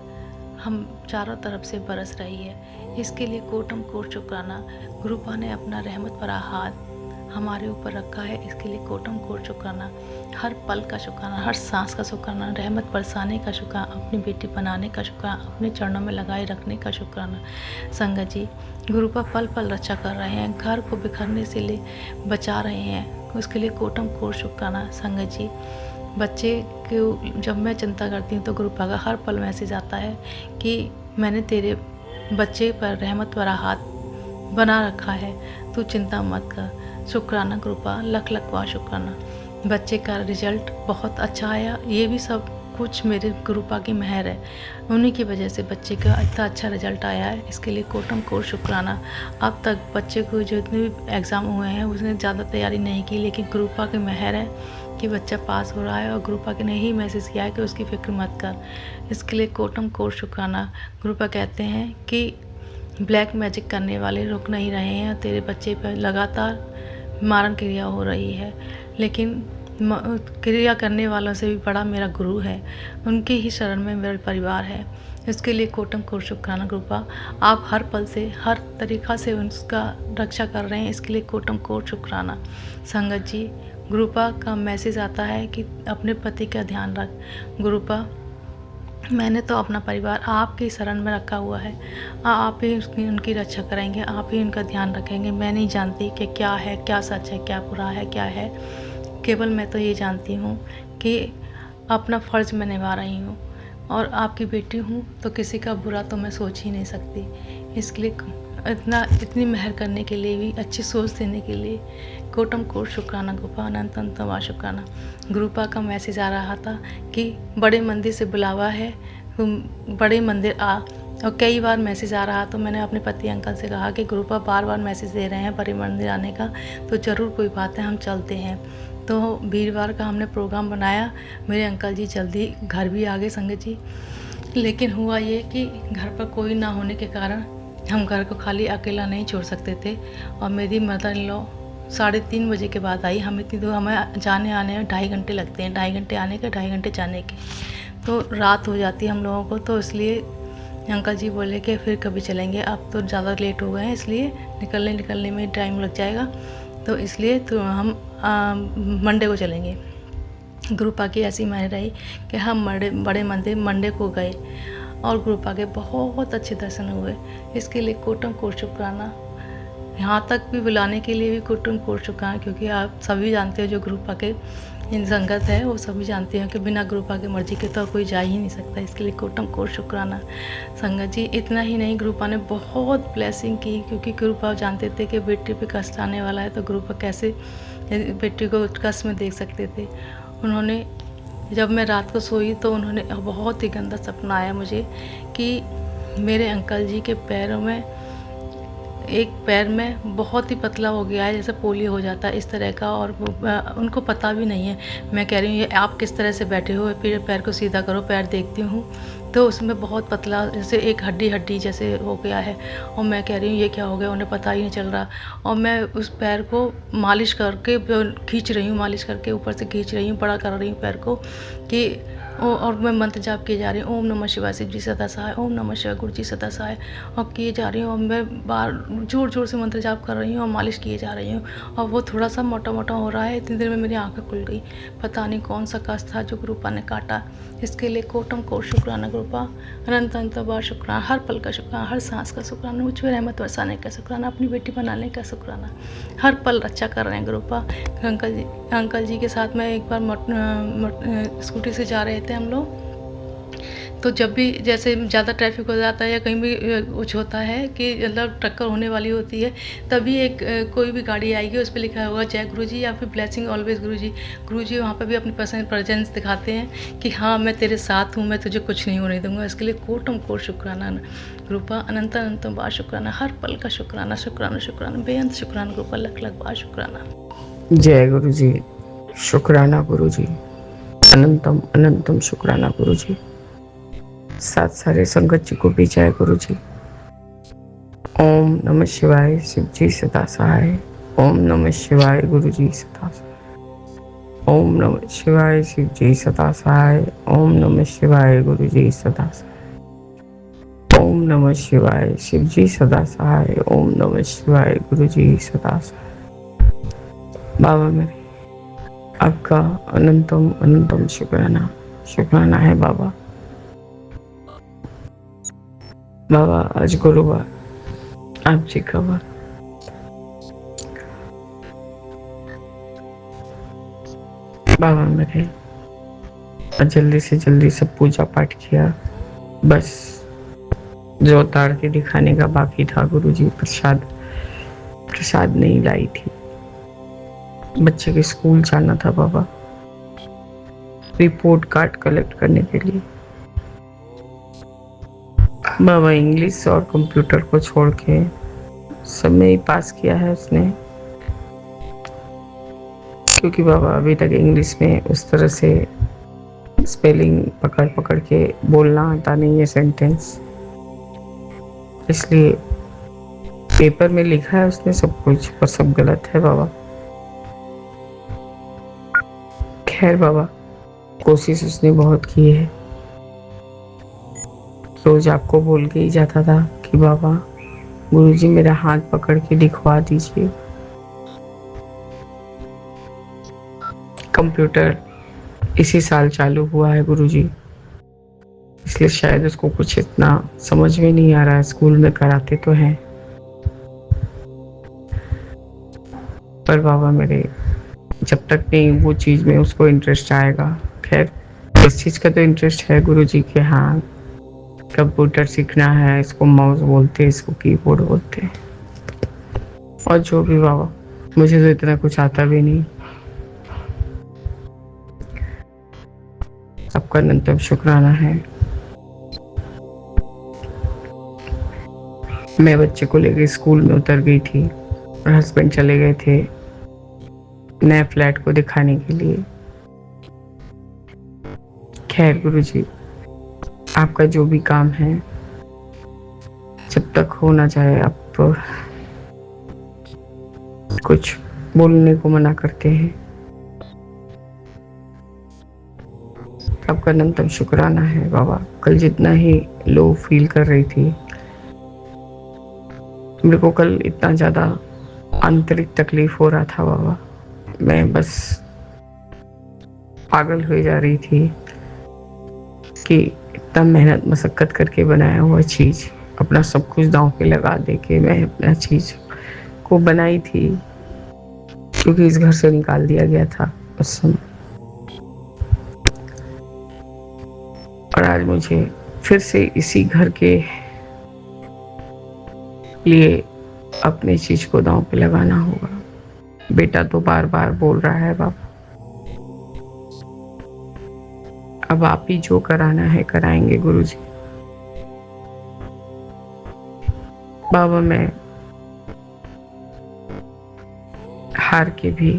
हम चारों तरफ से बरस रही है, इसके लिए कोटम कोट शुक्राना। गुरुपा ने अपना रहमत भरा हाथ हमारे ऊपर रखा है, इसके लिए कोटम कोट शुक्राना। हर पल का शुक्राना, हर सांस का शुक्राना, रहमत बरसाने का शुक्राना, अपनी बेटी बनाने का शुक्राना, अपने चरणों में लगाए रखने का शुक्राना। संगत जी, गुरुपा पल पल रक्षा कर रहे हैं, घर को बिखरने से ले बचा रहे हैं, उसके लिए कोटम कोट शुक्राना। संगत जी, बच्चे को जब मैं चिंता करती हूँ तो गुरुपा का हर पल मैसेज आता है कि मैंने तेरे बच्चे पर रहमत भरा हाथ बना रखा है, तू चिंता मत कर। शुक्राना गुरुपा, लख लख बार शुक्राना। बच्चे का रिजल्ट बहुत अच्छा आया, ये भी सब कुछ मेरे गुरुपा की मेहर है, उन्हीं की वजह से बच्चे का इतना अच्छा रिजल्ट आया है, इसके लिए कोटम कोट शुक्राना। अब तक बच्चे को जो इतने भी एग्ज़ाम हुए हैं उसने ज़्यादा तैयारी नहीं की, लेकिन गुरुपा की मेहर है कि बच्चा पास हो रहा है, और गुरुपा ने ही मैसेज किया है कि उसकी फ़िक्र मत कर, इसके लिए कोटम कोट शुक्राना। गुरुपा कहते हैं कि ब्लैक मैजिक करने वाले रुक नहीं रहे हैं, तेरे बच्चे पर लगातार मारण क्रिया हो रही है, लेकिन क्रिया करने वालों से भी बड़ा मेरा गुरु है, उनके ही शरण में मेरा परिवार है, इसके लिए कोटम कोट शुक्राना। गुरुपा, आप हर पल से हर तरीक़ा से उसका रक्षा कर रहे हैं, इसके लिए कोटम कोट शुक्राना। संगत जी, गुरुपा का मैसेज आता है कि अपने पति का ध्यान रख। गुरुपा, मैंने तो अपना परिवार आपकी शरण में रखा हुआ है, आप ही उनकी रक्षा करेंगे, आप ही उनका ध्यान रखेंगे। मैं नहीं जानती कि क्या है, क्या सच है, क्या बुरा है, क्या है, केवल मैं तो ये जानती हूँ कि अपना फ़र्ज़ मैं निभा रही हूँ, और आपकी बेटी हूँ तो किसी का बुरा तो मैं सोच ही नहीं सकती। इसके लिए इतनी मेहर करने के लिए भी, अच्छी सोच देने के लिए कोटम कोट शुक्राना। गुरुपा, अनंत अनंत शुक्राना। गुरुपा का मैसेज आ रहा था कि बड़े मंदिर से बुलावा है, तुम बड़े मंदिर आ, और कई बार मैसेज आ रहा, तो मैंने अपने पति अंकल से कहा कि गुरुपा बार बार मैसेज दे रहे हैं बड़े मंदिर आने का, तो ज़रूर कोई बात है, हम चलते हैं। तो वीरवार का हमने प्रोग्राम बनाया, मेरे अंकल जी जल्दी घर भी आ गए संगत जी, लेकिन हुआ ये कि घर पर कोई ना होने के कारण हम घर को खाली अकेला नहीं छोड़ सकते थे, और मेरी मदर इन लॉ 3:30 बजे के बाद आई। हम इतनी दूर, हमें जाने आने में 2.5 घंटे लगते हैं, 2.5 घंटे आने के, 2.5 घंटे जाने के, तो रात हो जाती है हम लोगों को। तो इसलिए अंकल जी बोले कि फिर कभी चलेंगे, अब तो ज़्यादा लेट हो गए हैं, इसलिए निकलने में टाइम लग जाएगा, तो इसलिए तो हम मंडे को चलेंगे। गुरुपा की ऐसी मेहर रही कि हम बड़े मंदिर मंडे को गए, और गुरुपा के बहुत अच्छे दर्शन हुए, इसके लिए कोटम कोट शुक्राना। यहाँ तक भी बुलाने के लिए भी कोटम कोट शुक्राना, क्योंकि आप सभी जानते हो जो गुरुपा के इन संगत है, वो सभी जानते हैं कि बिना गुरुपा की मर्जी के तो कोई जा ही नहीं सकता, इसके लिए कोटम कोट शुक्राना। संगत जी, इतना ही नहीं, गुरुपा ने बहुत ब्लेसिंग की, क्योंकि गुरुपा जानते थे कि बेटी पे कष्ट आने वाला है, तो गुरुपा कैसे बेटी को कष्ट में देख सकते थे। उन्होंने, जब मैं रात को सोई तो उन्होंने बहुत ही गंदा सपना आया मुझे कि मेरे अंकल जी के पैरों में, एक पैर में बहुत ही पतला हो गया है, जैसे पोलियो हो जाता है इस तरह का, और उनको पता भी नहीं है। मैं कह रही हूँ ये आप किस तरह से बैठे हो, फिर पैर को सीधा करो, पैर देखती हूँ तो उसमें बहुत पतला, जैसे एक हड्डी जैसे हो गया है, और मैं कह रही हूँ ये क्या हो गया, उन्हें पता ही नहीं चल रहा। और मैं उस पैर को मालिश करके खींच रही हूँ, मालिश करके ऊपर से खींच रही हूँ, बड़ा कर रही हूँ पैर को कि और मैं मंत्र जाप किए जा रही हूँ, ओम नमः शिवाय शिव जी सदा सहाय, ओम नमः शिवाय गुरु जी सदा सहाय, और किए जा रही हूँ। और मैं बार जोर जोर से मंत्र जाप कर रही हूँ और मालिश किए जा रही हूँ, और वो थोड़ा सा मोटा मोटा हो रहा है। इतनी देर में मेरी आंखें खुल गई। पता नहीं कौन सा कष्ट था जो गुरुपा ने काटा। इसके लिए कोटम कोट शुक्राना गुरुपा, अनंत अनंत बार शुक्राना, हर पल का शुक्राना, हर सांस का शुक्राना, मुझ पर रहमत बरसाने का शुक्राना, अपनी बेटी बनाने का शुक्राना, हर पल रक्षा कर रहे हैं गुरुपा। अंकल जी के साथ मैं एक बार स्कूटी से जा रहे थे हम लोग, तो जब भी जैसे ज़्यादा ट्रैफिक हो जाता है या कहीं भी कुछ होता है कि मतलब टक्कर होने वाली होती है, तभी एक कोई भी गाड़ी आएगी, उस पर लिखा होगा जय गुरु जी या फिर ब्लेसिंग ऑलवेज गुरु जी। गुरु जी वहाँ पर भी अपनी प्रेजेंस दिखाते हैं कि हाँ मैं तेरे साथ हूँ, मैं तुझे कुछ नहीं होने दूंगा। इसके लिए कोटम कोट शुक्राना गुरुपा, अनंत अनंत बार शुक्राना, हर पल का शुक्राना, शुक्राना शुक्राना, बेअंत शुक्राना गुरुपा, लख लख बार शुक्राना। जय गुरु जी, शुक्राना गुरु जी, अनंतम अनंतम शुक्राना गुरु जी। साथ सारे संगत जी को भी जय गुरु जी। ओम नमः शिवाय शिव जी सदा सहाय, ओम नमः शिवाय गुरु जी सदा सहाय, ओम नमः शिवाय शिव जी सदा सहाय, ओम नमः शिवाय गुरु जी सदा सहाय, ओम नमः शिवाय शिव जी सदा सहाय, ओम नमः शिवाय गुरु जी सदा सहाय। बाबा मेरे, आपका अनंतम अनंतम शुक्राना, शुक्राना है बाबा। बाबा आज गुरुवार, आप जी का वार। बाबा मेरे, जल्दी से जल्दी सब पूजा पाठ किया, बस जो उतार के दिखाने का बाकी था गुरुजी, प्रसाद नहीं लाई थी। बच्चे के स्कूल जाना था बाबा, रिपोर्ट कार्ड कलेक्ट करने के लिए। बाबा इंग्लिश और कंप्यूटर को छोड़ के सब में ही पास किया है उसने, क्योंकि बाबा अभी तक इंग्लिश में उस तरह से स्पेलिंग पकड़ पकड़ के बोलना आता नहीं है सेंटेंस, इसलिए पेपर में लिखा है उसने सब कुछ, पर सब गलत है बाबा। खैर बाबा, कोशिश उसने बहुत की है। रोज आपको बोल के ही जाता था कि बाबा गुरुजी मेरा हाथ पकड़ के लिखवा दीजिए। कंप्यूटर इसी साल चालू हुआ है गुरुजी, इसलिए शायद उसको कुछ इतना समझ में नहीं आ रहा है। स्कूल में कराते तो हैं, पर बाबा मेरे जब तक नहीं वो चीज में उसको इंटरेस्ट आएगा। खैर इस चीज का तो इंटरेस्ट है गुरुजी के, हाँ कंप्यूटर सीखना है, इसको माउस बोलते हैं, इसको कीबोर्ड बोलते हैं, और जो भी बाबा, मुझे तो इतना कुछ आता भी नहीं। आपका अनंतम शुक्राना है। मैं बच्चे को लेकर स्कूल में उतर गई थी और हस्बैंड चले गए थे नए फ्लैट को दिखाने के लिए। खैर गुरुजी, आपका जो भी काम है जब तक हो ना जाए आप कुछ बोलने को मना करते हैं। आपका अनंतम शुक्राना है बाबा। कल जितना ही लो फील कर रही थी, मेरे को कल इतना ज्यादा आंतरिक तकलीफ हो रहा था बाबा, मैं बस पागल हो जा रही थी कि इतना मेहनत मशक्कत करके बनाया हुआ चीज, अपना सब कुछ दांव पे लगा दे के मैं अपना चीज को बनाई थी, क्योंकि इस घर से निकाल दिया गया था उस समय। और आज मुझे फिर से इसी घर के लिए अपनी चीज को दांव पे लगाना होगा। बेटा तो बार बार बोल रहा है बाबा, अब आप ही जो कराना है कराएंगे गुरुजी। बाबा मैं हार के भी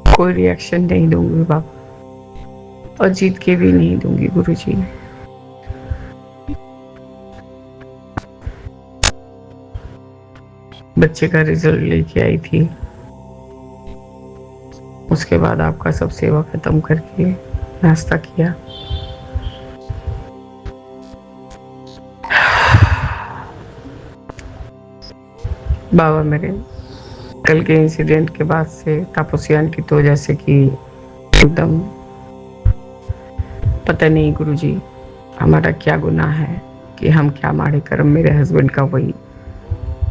कोई रिएक्शन नहीं दूंगी बाबा, और जीत के भी नहीं दूंगी गुरुजी। बच्चे का रिजल्ट लेके आई थी, उसके बाद आपका सब सेवा खत्म करके नाश्ता किया। बाबा मेरे कल के इंसिडेंट के बाद से तापसी आंटी तो जैसे कि एकदम पता नहीं गुरुजी हमारा क्या गुनाह है कि हम क्या माड़े कर्म। मेरे हस्बैंड का वही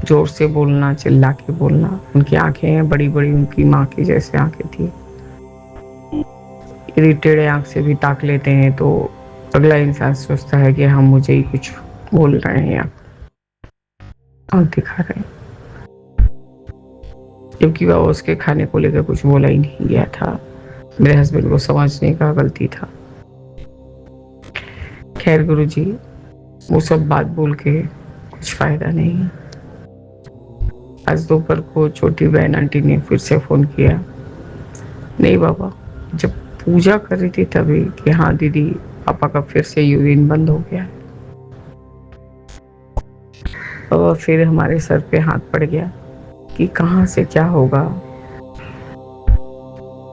जोर से बोलना, चिल्ला के बोलना, उनकी आंखें बड़ी बड़ी उनकी माँ की जैसे आंखें थी, इरिटेड आंख से भी ताक लेते हैं तो अगला इंसान सोचता है कि हम मुझे ही कुछ बोल रहे हैं या आंख दिखा रहे हैं, क्योंकि वह उसके खाने को लेकर कुछ बोला ही नहीं गया था। मेरे हस्बैंड को समझने का गलती था। खैर गुरुजी वो सब बात बोल के कुछ फायदा नहीं। आज दोपहर को छोटी बहन आंटी ने फिर से फोन किया। नहीं बाबा, जब पूजा कर रही थी तभी कि हाँ दीदी पापा का फिर से यूरिन बंद हो गया। बाबा फिर हमारे सर पे हाथ पड़ गया कि कहाँ से क्या होगा,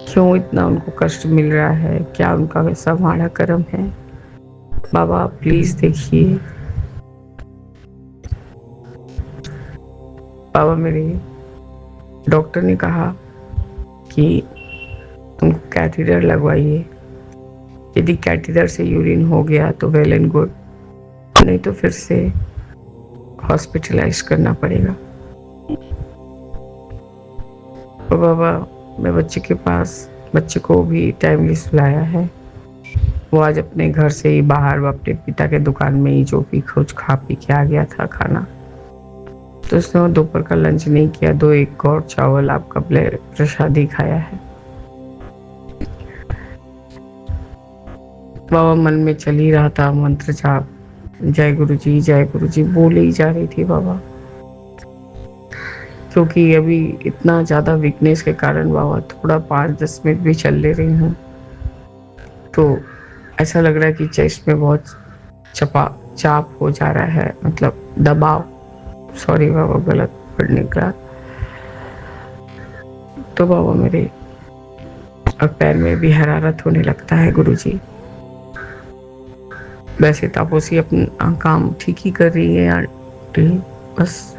क्यों इतना उनको कष्ट मिल रहा है, क्या उनका वैसा माड़ा कर्म है। बाबा प्लीज देखिए। बाबा मेरे डॉक्टर ने कहा कि उनको कैथेटर लगवाइए। यदि कैथेटर से यूरिन हो गया तो वेल एंड गुड, नहीं तो फिर से हॉस्पिटलाइज करना पड़ेगा। और बाबा मैं बच्चे के पास बच्चे को भी टाइमली सुलाया है। वो आज अपने घर से ही बाहर अपने पिता के दुकान में ही जो भी कुछ खा पी के आ गया था खाना, तो उसने दोपहर का लंच नहीं किया। 2 एक और चावल आपका प्रसादी खाया है। बाबा मन में चल ही रहा था मंत्र जाप, जय गुरु जी बोले ही जा रही थी बाबा, क्योंकि अभी इतना ज्यादा वीकनेस के कारण बाबा थोड़ा 5-10 मिनट भी चल ले रही हूँ तो ऐसा लग रहा है कि चेस्ट में बहुत चाप हो जा रहा है, मतलब दबाव। सॉरी बाबा गलत वर्ड निकला। तो बाबा मेरे अब पैर में भी हरारत होने लगता है गुरुजी। वैसे तापसी अपना काम ठीक ही कर रही है आंटी, बस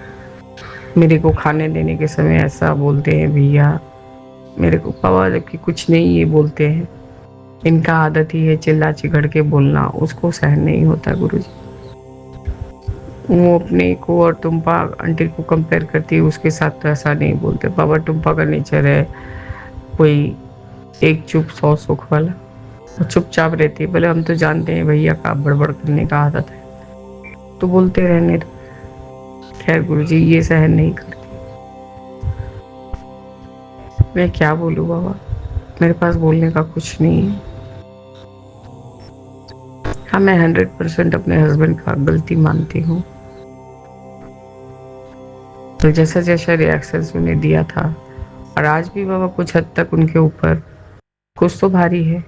मेरे को खाने देने के समय ऐसा बोलते हैं भैया मेरे को पापा, जबकि कुछ नहीं ये बोलते हैं। इनका आदत ही है चिल्ला चिगड़ के बोलना, उसको सहन नहीं होता गुरुजी। वो अपने को और टुम्पा आंटी को कंपेयर करती है, उसके साथ तो ऐसा नहीं बोलते। पापा टुम्पा का नेचर है कोई एक चुप 100 सुख वाला, वो चुपचाप रहती है। भले हम तो जानते हैं भैया का बड़बड़ करने का आदत है तो बोलते रहने दो। खैर गुरुजी ये सहन नहीं करती। मैं क्या बोलूं बाबा, मेरे पास बोलने का कुछ नहीं है। हाँ मैं 100% अपने हस्बैंड का गलती मानती हूँ। तो जैसा जैसा रिएक्शन उन्हें दिया था, और आज भी बाबा कुछ हद तक उनके ऊपर कुछ तो भारी है।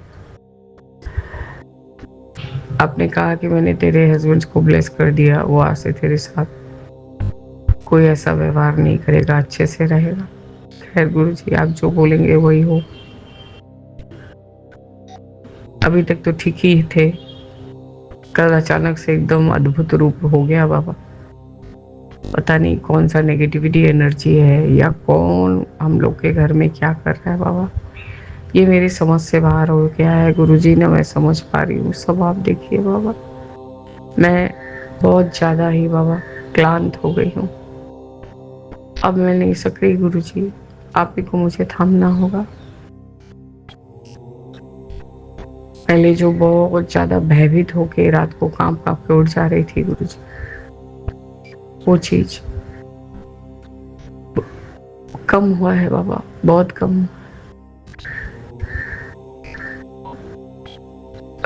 आपने कहा कि मैंने तेरे हस्बैंड को ब्लेस कर दिया, वो आज से तेरे साथ कोई ऐसा व्यवहार नहीं करेगा, अच्छे से रहेगा। खैर गुरुजी आप जो बोलेंगे वही हो। अभी तक तो ठीक ही थे, कल अचानक से एकदम अद्भुत रूप हो गया बाबा। पता नहीं कौन सा नेगेटिविटी एनर्जी है या कौन हम लोग के घर में क्या कर रहा है बाबा, ये मेरी समझ से बाहर हो गया है गुरुजी। ना मैं समझ पा रही हूँ सब, आप देखिए बाबा मैं बहुत ज्यादा ही बाबा क्लांत हो गई हूँ। अब मैं नहीं सक रही गुरुजी, आप ही को मुझे थामना होगा। पहले जो बहुत ज्यादा भयभीत होके रात को कांप कांप के उठ जा रही थी गुरुजी, वो चीज कम हुआ है बाबा, बहुत कम हुआ।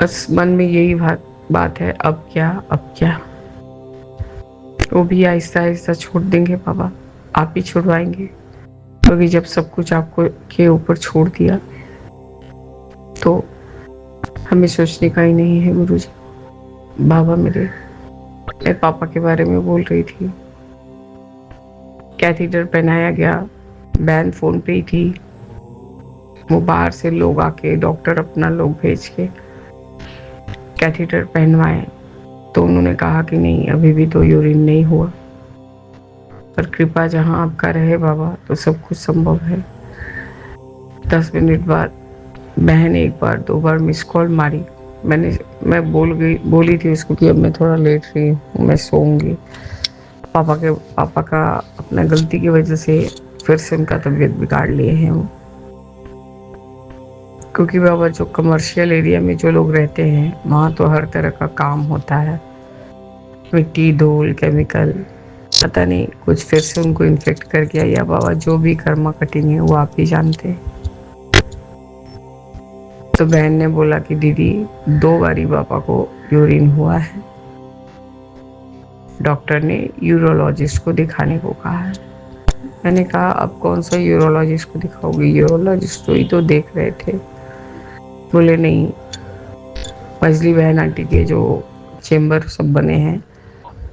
बस मन में यही बात है, अब क्या अब क्या। वो भी आहिस्ता आहिस्ता छोड़ देंगे बाबा, आप ही छुड़वाएंगे, क्योंकि जब सब कुछ आपको के ऊपर छोड़ दिया तो हमें सोचने का ही नहीं है गुरुजी। बाबा मेरे पापा के बारे में बोल रही थी, कैथेटर पहनाया गया, बहन फोन पे ही थी, वो बाहर से लोग आके, डॉक्टर अपना लोग भेज के कैथेटर पहनवाए, तो उन्होंने कहा कि नहीं, अभी भी तो यूरिन नहीं हुआ, पर कृपा जहाँ आपका रहे बाबा तो सब कुछ संभव है। 10 मिनट बाद बहन एक बार 2 बार मिस कॉल मारी। मैं बोली थी उसको कि अब मैं थोड़ा लेट रही हूँ, मैं सोऊंगी। पापा का अपना गलती की वजह से फिर से उनका तबीयत बिगाड़ लिए हैं वो, क्योंकि बाबा जो कमर्शियल एरिया में जो लोग रहते हैं वहाँ तो हर तरह का काम होता है, मिट्टी, धूल, केमिकल, पता नहीं कुछ फिर से उनको इन्फेक्ट कर गया या बाबा जो भी कर्मा कटिंग है वो आप ही जानते हैं। तो बहन ने बोला कि दीदी 2 बारी पापा को यूरिन हुआ है, डॉक्टर ने यूरोलॉजिस्ट को दिखाने को कहा है। मैंने कहा अब कौन सा यूरोलॉजिस्ट को दिखाओगी, यूरोलॉजिस्ट तो ही तो देख रहे थे। बोले नहीं, मजली बहन आंटी के जो चेम्बर सब बने हैं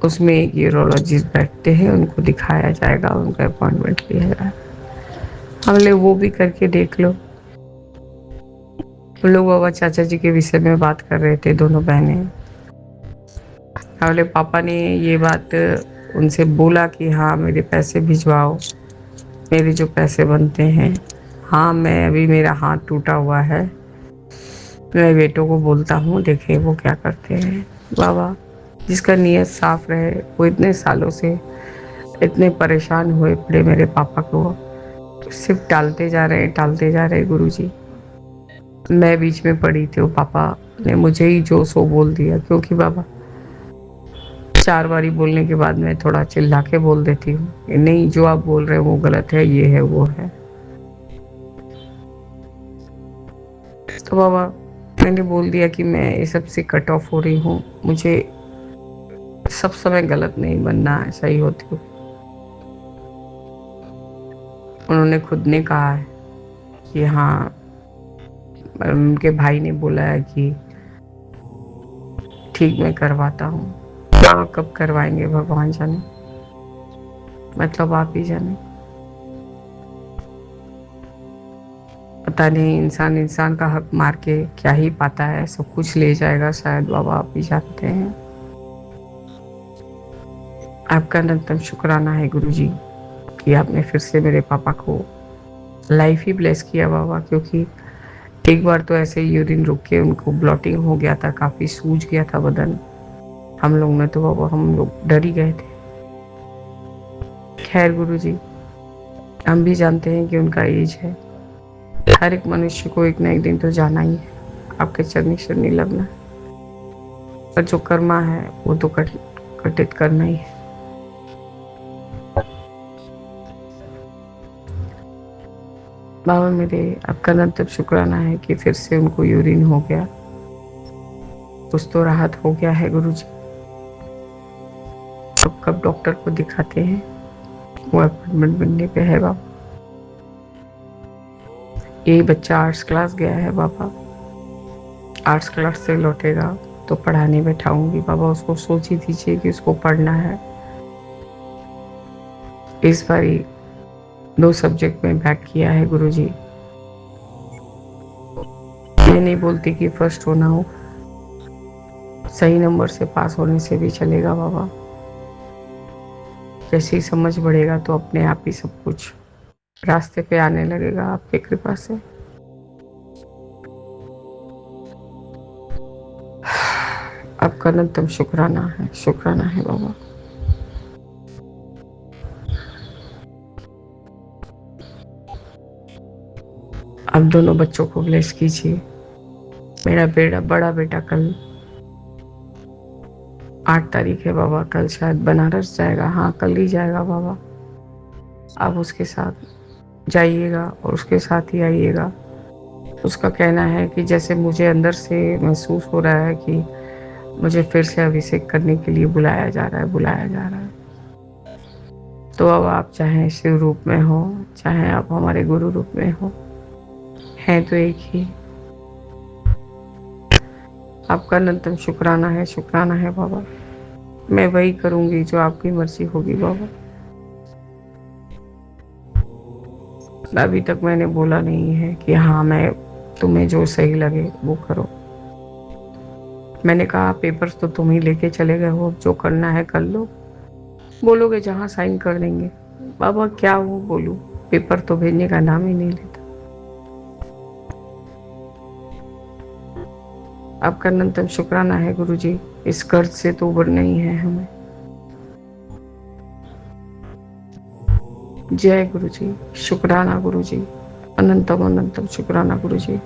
उसमें एक यूरोलॉजिस्ट बैठते हैं, उनको दिखाया जाएगा, उनका अपॉइंटमेंट लिया जाएगा। हमने वो भी करके देख लो। हम लोग बाबा चाचा जी के विषय में बात कर रहे थे, दोनों बहनें। हमने पापा ने ये बात उनसे बोला कि हाँ मेरे पैसे भिजवाओ, मेरे जो पैसे बनते हैं। हाँ, मैं अभी मेरा हाथ टूटा हुआ है, मैं बेटों को बोलता हूँ, देखे वो क्या करते हैं। बाबा जिसका नीयत साफ रहे, वो इतने सालों से इतने परेशान हुए पड़े मेरे पापा को सिर्फ टालते जा रहे गुरुजी। मैं बीच में पड़ी थी, वो पापा ने मुझे ही जो सो बोल दिया, क्योंकि बाबा 4 बारी बोलने के बाद मैं थोड़ा चिल्ला के बोल देती हूँ कि नहीं, जो आप बोल रहे हो वो गलत है, ये है वो है। तो बाबा मैंने बोल दिया कि मैं ये सब से कट ऑफ हो रही हूँ, मुझे सब समय गलत नहीं बनना है, सही होती हूँ। उन्होंने खुद ने कहा है कि हाँ, उनके भाई ने बोला है कि ठीक मैं करवाता हूँ। बाबा कब करवाएंगे भगवान जाने, मतलब आप ही जाने। पता नहीं इंसान का हक मार के क्या ही पाता है, सब कुछ ले जाएगा शायद, बाबा आप ही जानते हैं। आपका अनंतम शुक्राना है गुरुजी कि आपने फिर से मेरे पापा को लाइफ ही ब्लेस किया बाबा, क्योंकि एक बार तो ऐसे ही यूरिन रुक के उनको ब्लॉटिंग हो गया था, काफ़ी सूज गया था बदन। हम लोग डर ही गए थे। खैर गुरुजी, हम भी जानते हैं कि उनका एज है, हर एक मनुष्य को एक ना एक दिन तो जाना ही है, आपके चरनी शरणी लगना, और जो कर्मा है वो तो घटित करना ही है। बाबा मेरे आपका अनंत शुक्राना है कि फिर से उनको यूरिन हो गया, कुछ तो राहत हो गया है गुरुजी। अब कब डॉक्टर को दिखाते हैं, वो अपॉइंटमेंट बनने पे है बाबा। यही बच्चा आर्ट्स क्लास गया है बाबा, आर्ट्स क्लास से लौटेगा तो पढ़ाने बैठाऊंगी बाबा, उसको सोच ही दीजिए कि उसको पढ़ना है। इस बारी 2 सब्जेक्ट में बैक किया है गुरुजी। मैं नहीं बोलती कि फर्स्ट होना हो, सही नंबर से पास होने से भी चलेगा बाबा। जैसे ही समझ बढ़ेगा तो अपने आप ही सब कुछ रास्ते पे आने लगेगा आपकी कृपा से। आपका अनंतम शुक्राना है बाबा। आप दोनों बच्चों को ब्लेस कीजिए। मेरा बड़ा बेटा कल 8 तारीख है बाबा, कल शायद बनारस जाएगा। हाँ, कल ही जाएगा बाबा। आप उसके साथ जाइएगा और उसके साथ ही आइएगा। उसका कहना है कि जैसे मुझे अंदर से महसूस हो रहा है कि मुझे फिर से अभिषेक करने के लिए बुलाया जा रहा है। तो अब आप चाहे शिव रूप में हो, चाहे आप हमारे गुरु रूप में हो, हैं तो एक ही। आपका अनंतम शुक्राना है बाबा। मैं वही करूंगी जो आपकी मर्जी होगी बाबा। अभी तक मैंने बोला नहीं है कि हाँ मैं तुम्हें जो सही लगे वो करो। मैंने कहा पेपर्स तो तुम ही लेके चले गए हो, जो करना है कर लो, बोलोगे जहाँ साइन कर देंगे। बाबा क्या वो बोलूं, पेपर तो भेजने का नाम ही नहीं लेता। आपका अनंतम शुक्राना है गुरुजी, इस कर्ज से तो उबरना ही है हमें। जय गुरुजी, शुक्राना गुरुजी, अनंतम अनंतम शुक्राना गुरुजी।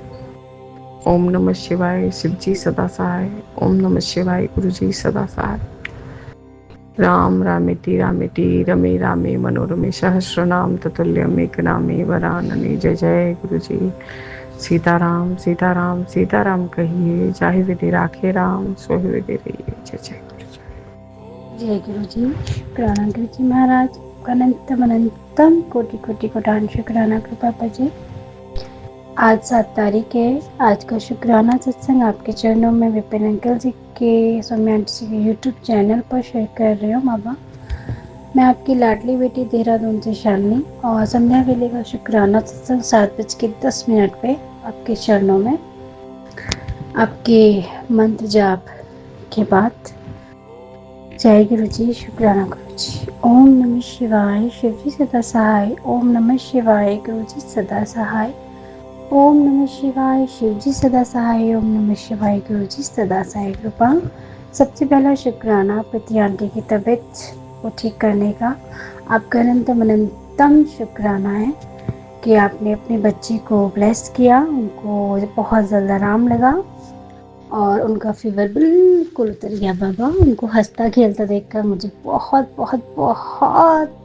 ओम नमः शिवाय, शिव जी सदा सहाय। ओम नमः शिवाय, गुरुजी सदा सहाय। राम रामेति रामेति रमे रामे मनोरमे सहस्रनाम ततुल्यम एक नामे वरानने। जय जय गुरुजी। सीताराम सीताराम सीताराम कहिए, चाहे विधि राखे राम सोहि विधि रहिए। जय जय गुरुजी। जय गुरु जी। शुक्राना गुरु जी महाराज, अनंतम अनंतम कोटि कोटि कोटान शुक्राना कृपा जी। आज 7 तारीख है। आज का शुक्राना सत्संग आपके चरणों में विपिन अंकल जी के सौम्या आंटी जी के यूट्यूब चैनल पर शेयर कर रही हूँ। बाबा, मैं आपकी लाडली बेटी देहरादून से शालिनी, और संध्या वेले का शुक्राना सत्संग 7:10 पे आपके चरणों में आपके मंत्र जाप के बाद। जय गुरु जी, शुक्राना गुरु जी। ओम नमः शिवाय, शिव जी सदा सहाय। ओम नमः शिवाय, गुरु जी सदा सहाय। ओम नमः शिवाय, शिव जी सदा सहाय। ओम नमः शिवाय, गुरु जी सदा सहाय। कृपा सबसे पहला शुक्राना प्रति आंटी की तबीयत को ठीक करने का। आपका अनंतम शुक्राना है कि आपने अपने बच्चे को ब्लेस किया, उनको बहुत जल्द आराम लगा और उनका फीवर बिल्कुल उतर गया। बाबा, उनको हंसता खेलता देखकर मुझे बहुत बहुत बहुत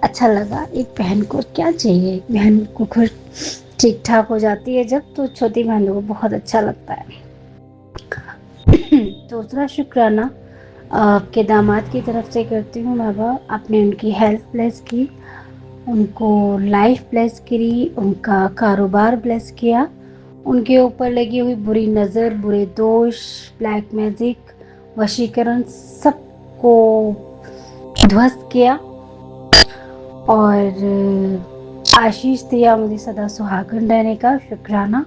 अच्छा लगा। एक बहन को क्या चाहिए, एक बहन को खुद ठीक ठाक हो जाती है जब, तो छोटी बहनों को बहुत अच्छा लगता है। दूसरा शुक्राना आपके दामाद की तरफ से करती हूँ। बाबा, आपने उनकी हेल्थ ब्लेस की, उनको लाइफ ब्लेस करी, उनका कारोबार ब्लेस किया, उनके ऊपर लगी हुई बुरी नज़र, बुरे दोष, ब्लैक मैजिक, वशीकरण सबको ध्वस्त किया और आशीष दिया मुझे सदा सुहागन रहने का। शुक्राना।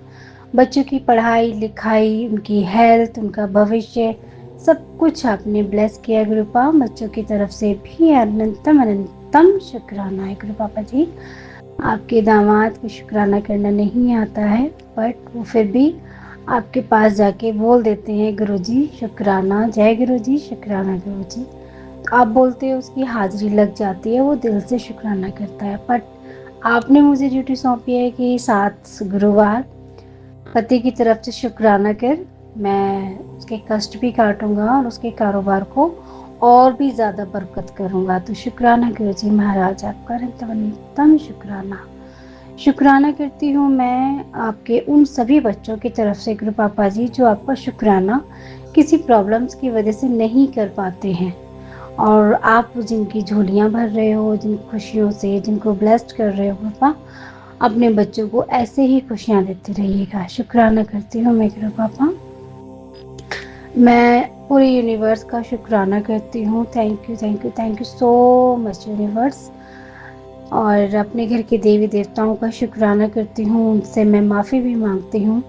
बच्चों की पढ़ाई लिखाई, उनकी हेल्थ, उनका भविष्य, सब कुछ आपने ब्लेस किया गुरुपा। बच्चों की तरफ से भी अनंतम अनंतम शुक्राना है गुरु पापा जी। आपके दामाद को शुक्राना करना नहीं आता है, बट वो फिर भी आपके पास जाके बोल देते हैं गुरुजी शुक्राना। जय गुरुजी, शुक्राना गुरुजी। तो आप बोलते हो, उसकी हाजिरी लग जाती है, वो दिल से शुक्राना करता है। बट आपने मुझे ड्यूटी सौंपी है कि 7 गुरुवार पति की तरफ से शुक्राना कर, मैं उसके कष्ट भी काटूंगा और उसके कारोबार को और भी ज़्यादा बरकत करूंगा। तो शुक्राना गुरुजी महाराज, आपका अनंतम शुक्राना। शुक्राना करती हूँ मैं आपके उन सभी बच्चों की तरफ से गुरु पापा जी, जो आपका शुक्राना किसी प्रॉब्लम्स की वजह से नहीं कर पाते हैं, और आप जिनकी झोलियाँ भर रहे हो, जिन खुशियों से जिनको ब्लेस्ड कर रहे हो पापा, अपने बच्चों को ऐसे ही खुशियाँ देते रहिएगा। शुक्राना करती हूँ मैं गुरु पापा। मैं पूरे यूनिवर्स का शुक्राना करती हूँ। Thank you thank you thank you so much universe. और अपने घर के देवी देवताओं का शुक्राना करती हूँ, उनसे मैं माफ़ी भी मांगती हूँ।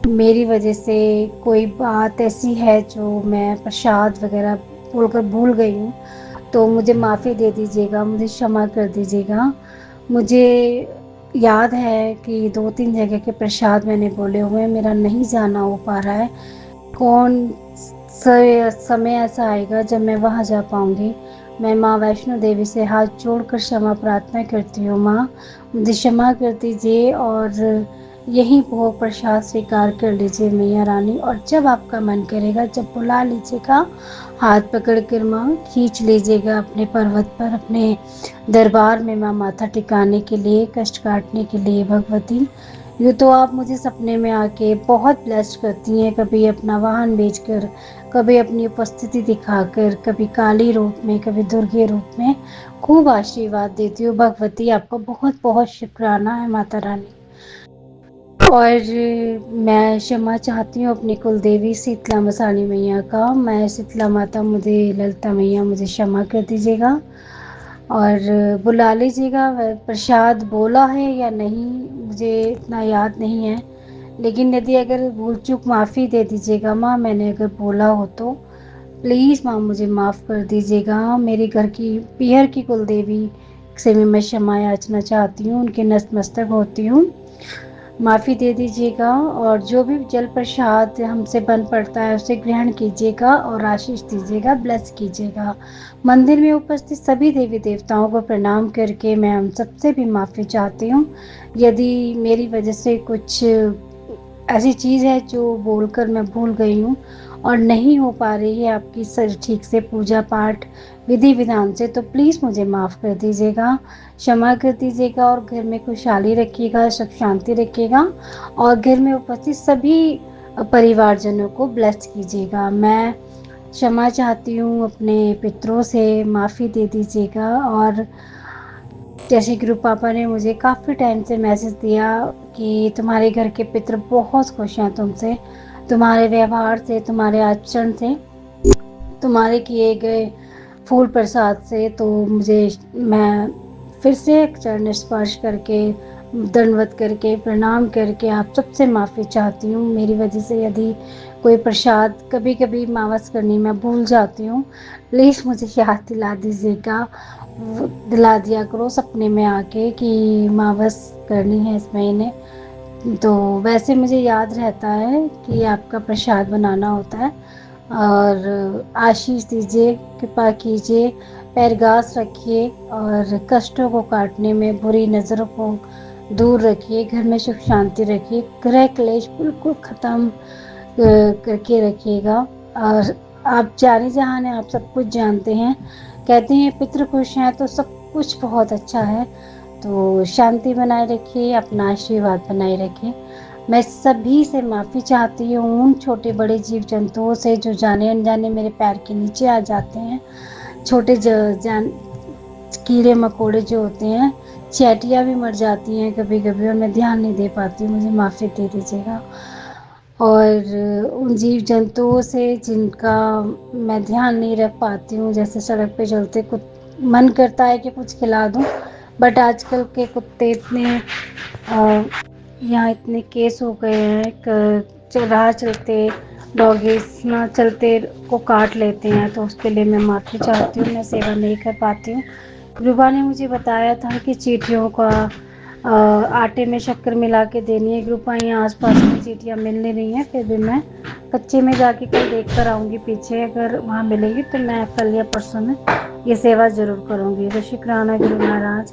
मेरी वजह से कोई बात ऐसी है जो मैं प्रसाद वगैरह बोलकर भूल गई हूँ, तो मुझे माफ़ी दे दीजिएगा, मुझे क्षमा कर दीजिएगा। मुझे याद है कि 2-3 जगह के प्रसाद मैंने बोले हुए हैं, मेरा नहीं जाना हो पा रहा है। कौन समय ऐसा आएगा जब मैं वहाँ जा पाऊँगी। मैं माँ वैष्णो देवी से हाथ जोड़कर क्षमा प्रार्थना करती हूँ। माँ, मुझे क्षमा कर दीजिए और यही भोग प्रसाद स्वीकार कर लीजिए मैया रानी। और जब आपका मन करेगा, जब बुला लीजिएगा, हाथ पकड़ कर माँ खींच लीजिएगा अपने पर्वत पर, अपने दरबार में माँ माथा टिकाने के लिए, कष्ट काटने के लिए। भगवती, यूँ तो आप मुझे सपने में आके बहुत ब्लेस्ड करती हैं, कभी अपना वाहन बेचकर, कभी अपनी उपस्थिति दिखाकर, कभी काली रूप में, कभी दुर्गे रूप में खूब आशीर्वाद देती हूँ। भगवती, आपका बहुत बहुत शुक्राना है माता रानी। और मैं क्षमा चाहती हूँ अपनी कुल देवी शीतला मसानी मैया का। मैं शीतला माता, मुझे ललिता मैया, मुझे क्षमा कर दीजिएगा। और बुला लीजिएगा। प्रसाद बोला है या नहीं मुझे इतना याद नहीं है, लेकिन यदि अगर भूल चूक माफ़ी दे दीजिएगा माँ, मैंने अगर बोला हो तो प्लीज़ माँ मुझे माफ़ कर दीजिएगा। मेरे घर की पीहर की कुल देवी से भी मैं क्षमा याचना चाहती हूँ, उनके नतमस्तक होती हूँ। माफ़ी दे दीजिएगा और जो भी जल प्रसाद हमसे बन पड़ता है उसे ग्रहण कीजिएगा और आशीष दीजिएगा, ब्लेस कीजिएगा। मंदिर में उपस्थित सभी देवी देवताओं को प्रणाम करके मैं उन सबसे भी माफ़ी चाहती हूँ। यदि मेरी वजह से कुछ ऐसी चीज़ है जो बोलकर मैं भूल गई हूँ और नहीं हो पा रही है आपकी सर ठीक से पूजा पाठ विधि विधान से, तो प्लीज़ मुझे माफ़ कर दीजिएगा, क्षमा कर दीजिएगा और घर में खुशहाली रखिएगा, सुख शांति रखिएगा और घर में उपस्थित सभी परिवारजनों को ब्लेस कीजिएगा। मैं क्षमा चाहती हूँ अपने पितरों से, माफ़ी दे दीजिएगा। और जैसे गुरु पापा ने मुझे काफ़ी टाइम से मैसेज दिया कि तुम्हारे घर के पितर बहुत खुश हैं तुमसे, तुम्हारे व्यवहार से, तुम्हारे आचरण से, तुम्हारे किए गए फूल प्रसाद से। तो मैं फिर से चरण स्पर्श करके, दंडवत करके, प्रणाम करके आप सबसे माफ़ी चाहती हूँ। मेरी वजह से यदि कोई प्रसाद कभी कभी मावस करनी मैं भूल जाती हूँ, प्लीज़ मुझे याद दिला दीजिएगा, दिला दिया करो सपने में आके कि मावस करनी है इस महीने। तो वैसे मुझे याद रहता है कि आपका प्रसाद बनाना होता है। और आशीष दीजिए, कृपा कीजिए, पैरगास रखिए और कष्टों को काटने में, बुरी नज़रों को दूर रखिए, घर में सुख शांति रखिए, गृह क्लेश बिल्कुल ख़त्म करके रखिएगा। और आप जाने जहान हैं, आप सब कुछ जानते हैं। कहते हैं पितृ खुश हैं तो सब कुछ बहुत अच्छा है। तो शांति बनाए रखिए, अपना आशीर्वाद बनाए रखिए। मैं सभी से माफ़ी चाहती हूँ, उन छोटे बड़े जीव जंतुओं से जो जाने अनजाने मेरे पैर के नीचे आ जाते हैं। छोटे कीड़े मकोड़े जो होते हैं, चैटियाँ भी मर जाती हैं कभी कभी और मैं ध्यान नहीं दे पाती हूँ, मुझे माफ़ी दे दीजिएगा। और उन जीव जंतुओं से जिनका मैं ध्यान नहीं रख पाती हूँ, जैसे सड़क पे चलते मन करता है कि कुछ खिला दूँ, बट आजकल के कुत्ते इतने यहाँ इतने केस हो गए हैं, राह चलते डॉगीज ना चलते को काट लेते हैं, तो उसके लिए मैं माफ़ी चाहती हूँ, मैं सेवा नहीं कर पाती हूँ। गुरुबा ने मुझे बताया था कि चींटियों का आटे में शक्कर मिला के देनी है। गुरुबा यहाँ आसपास में चींटियाँ मिल नहीं रही हैं, फिर भी मैं कच्चे में जाके कल देख कर आऊँगी पीछे, अगर वहाँ मिलेगी तो मैं कल या परसों में ये सेवा ज़रूर करूँगी। तो शुक्राना गुरु महाराज।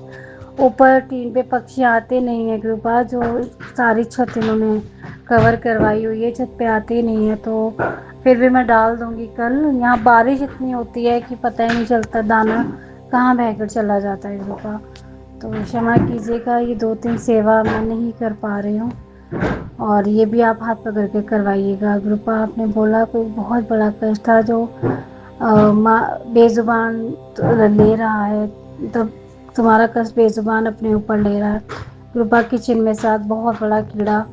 ऊपर टीन पे पक्षी आते नहीं हैं गुरुपा, जो सारी छत इन्होंने कवर करवाई हुई है, छत पे आते ही नहीं है, तो फिर भी मैं डाल दूँगी कल। यहाँ बारिश इतनी होती है कि पता ही नहीं चलता दाना कहाँ बहकर चला जाता है गुरुपा, तो क्षमा कीजिएगा, ये 2-3 सेवा मैं नहीं कर पा रही हूँ और ये भी आप हाथ पकड़ के करवाइएगा। गुरुपा आपने बोला कोई बहुत बड़ा कष्ट था जो बेजुबान ले रहा है, तब तुम्हारा कष्ट बेजुबान अपने ऊपर ले रहा है। कृपा किचन में साथ बहुत बड़ा कीड़ा,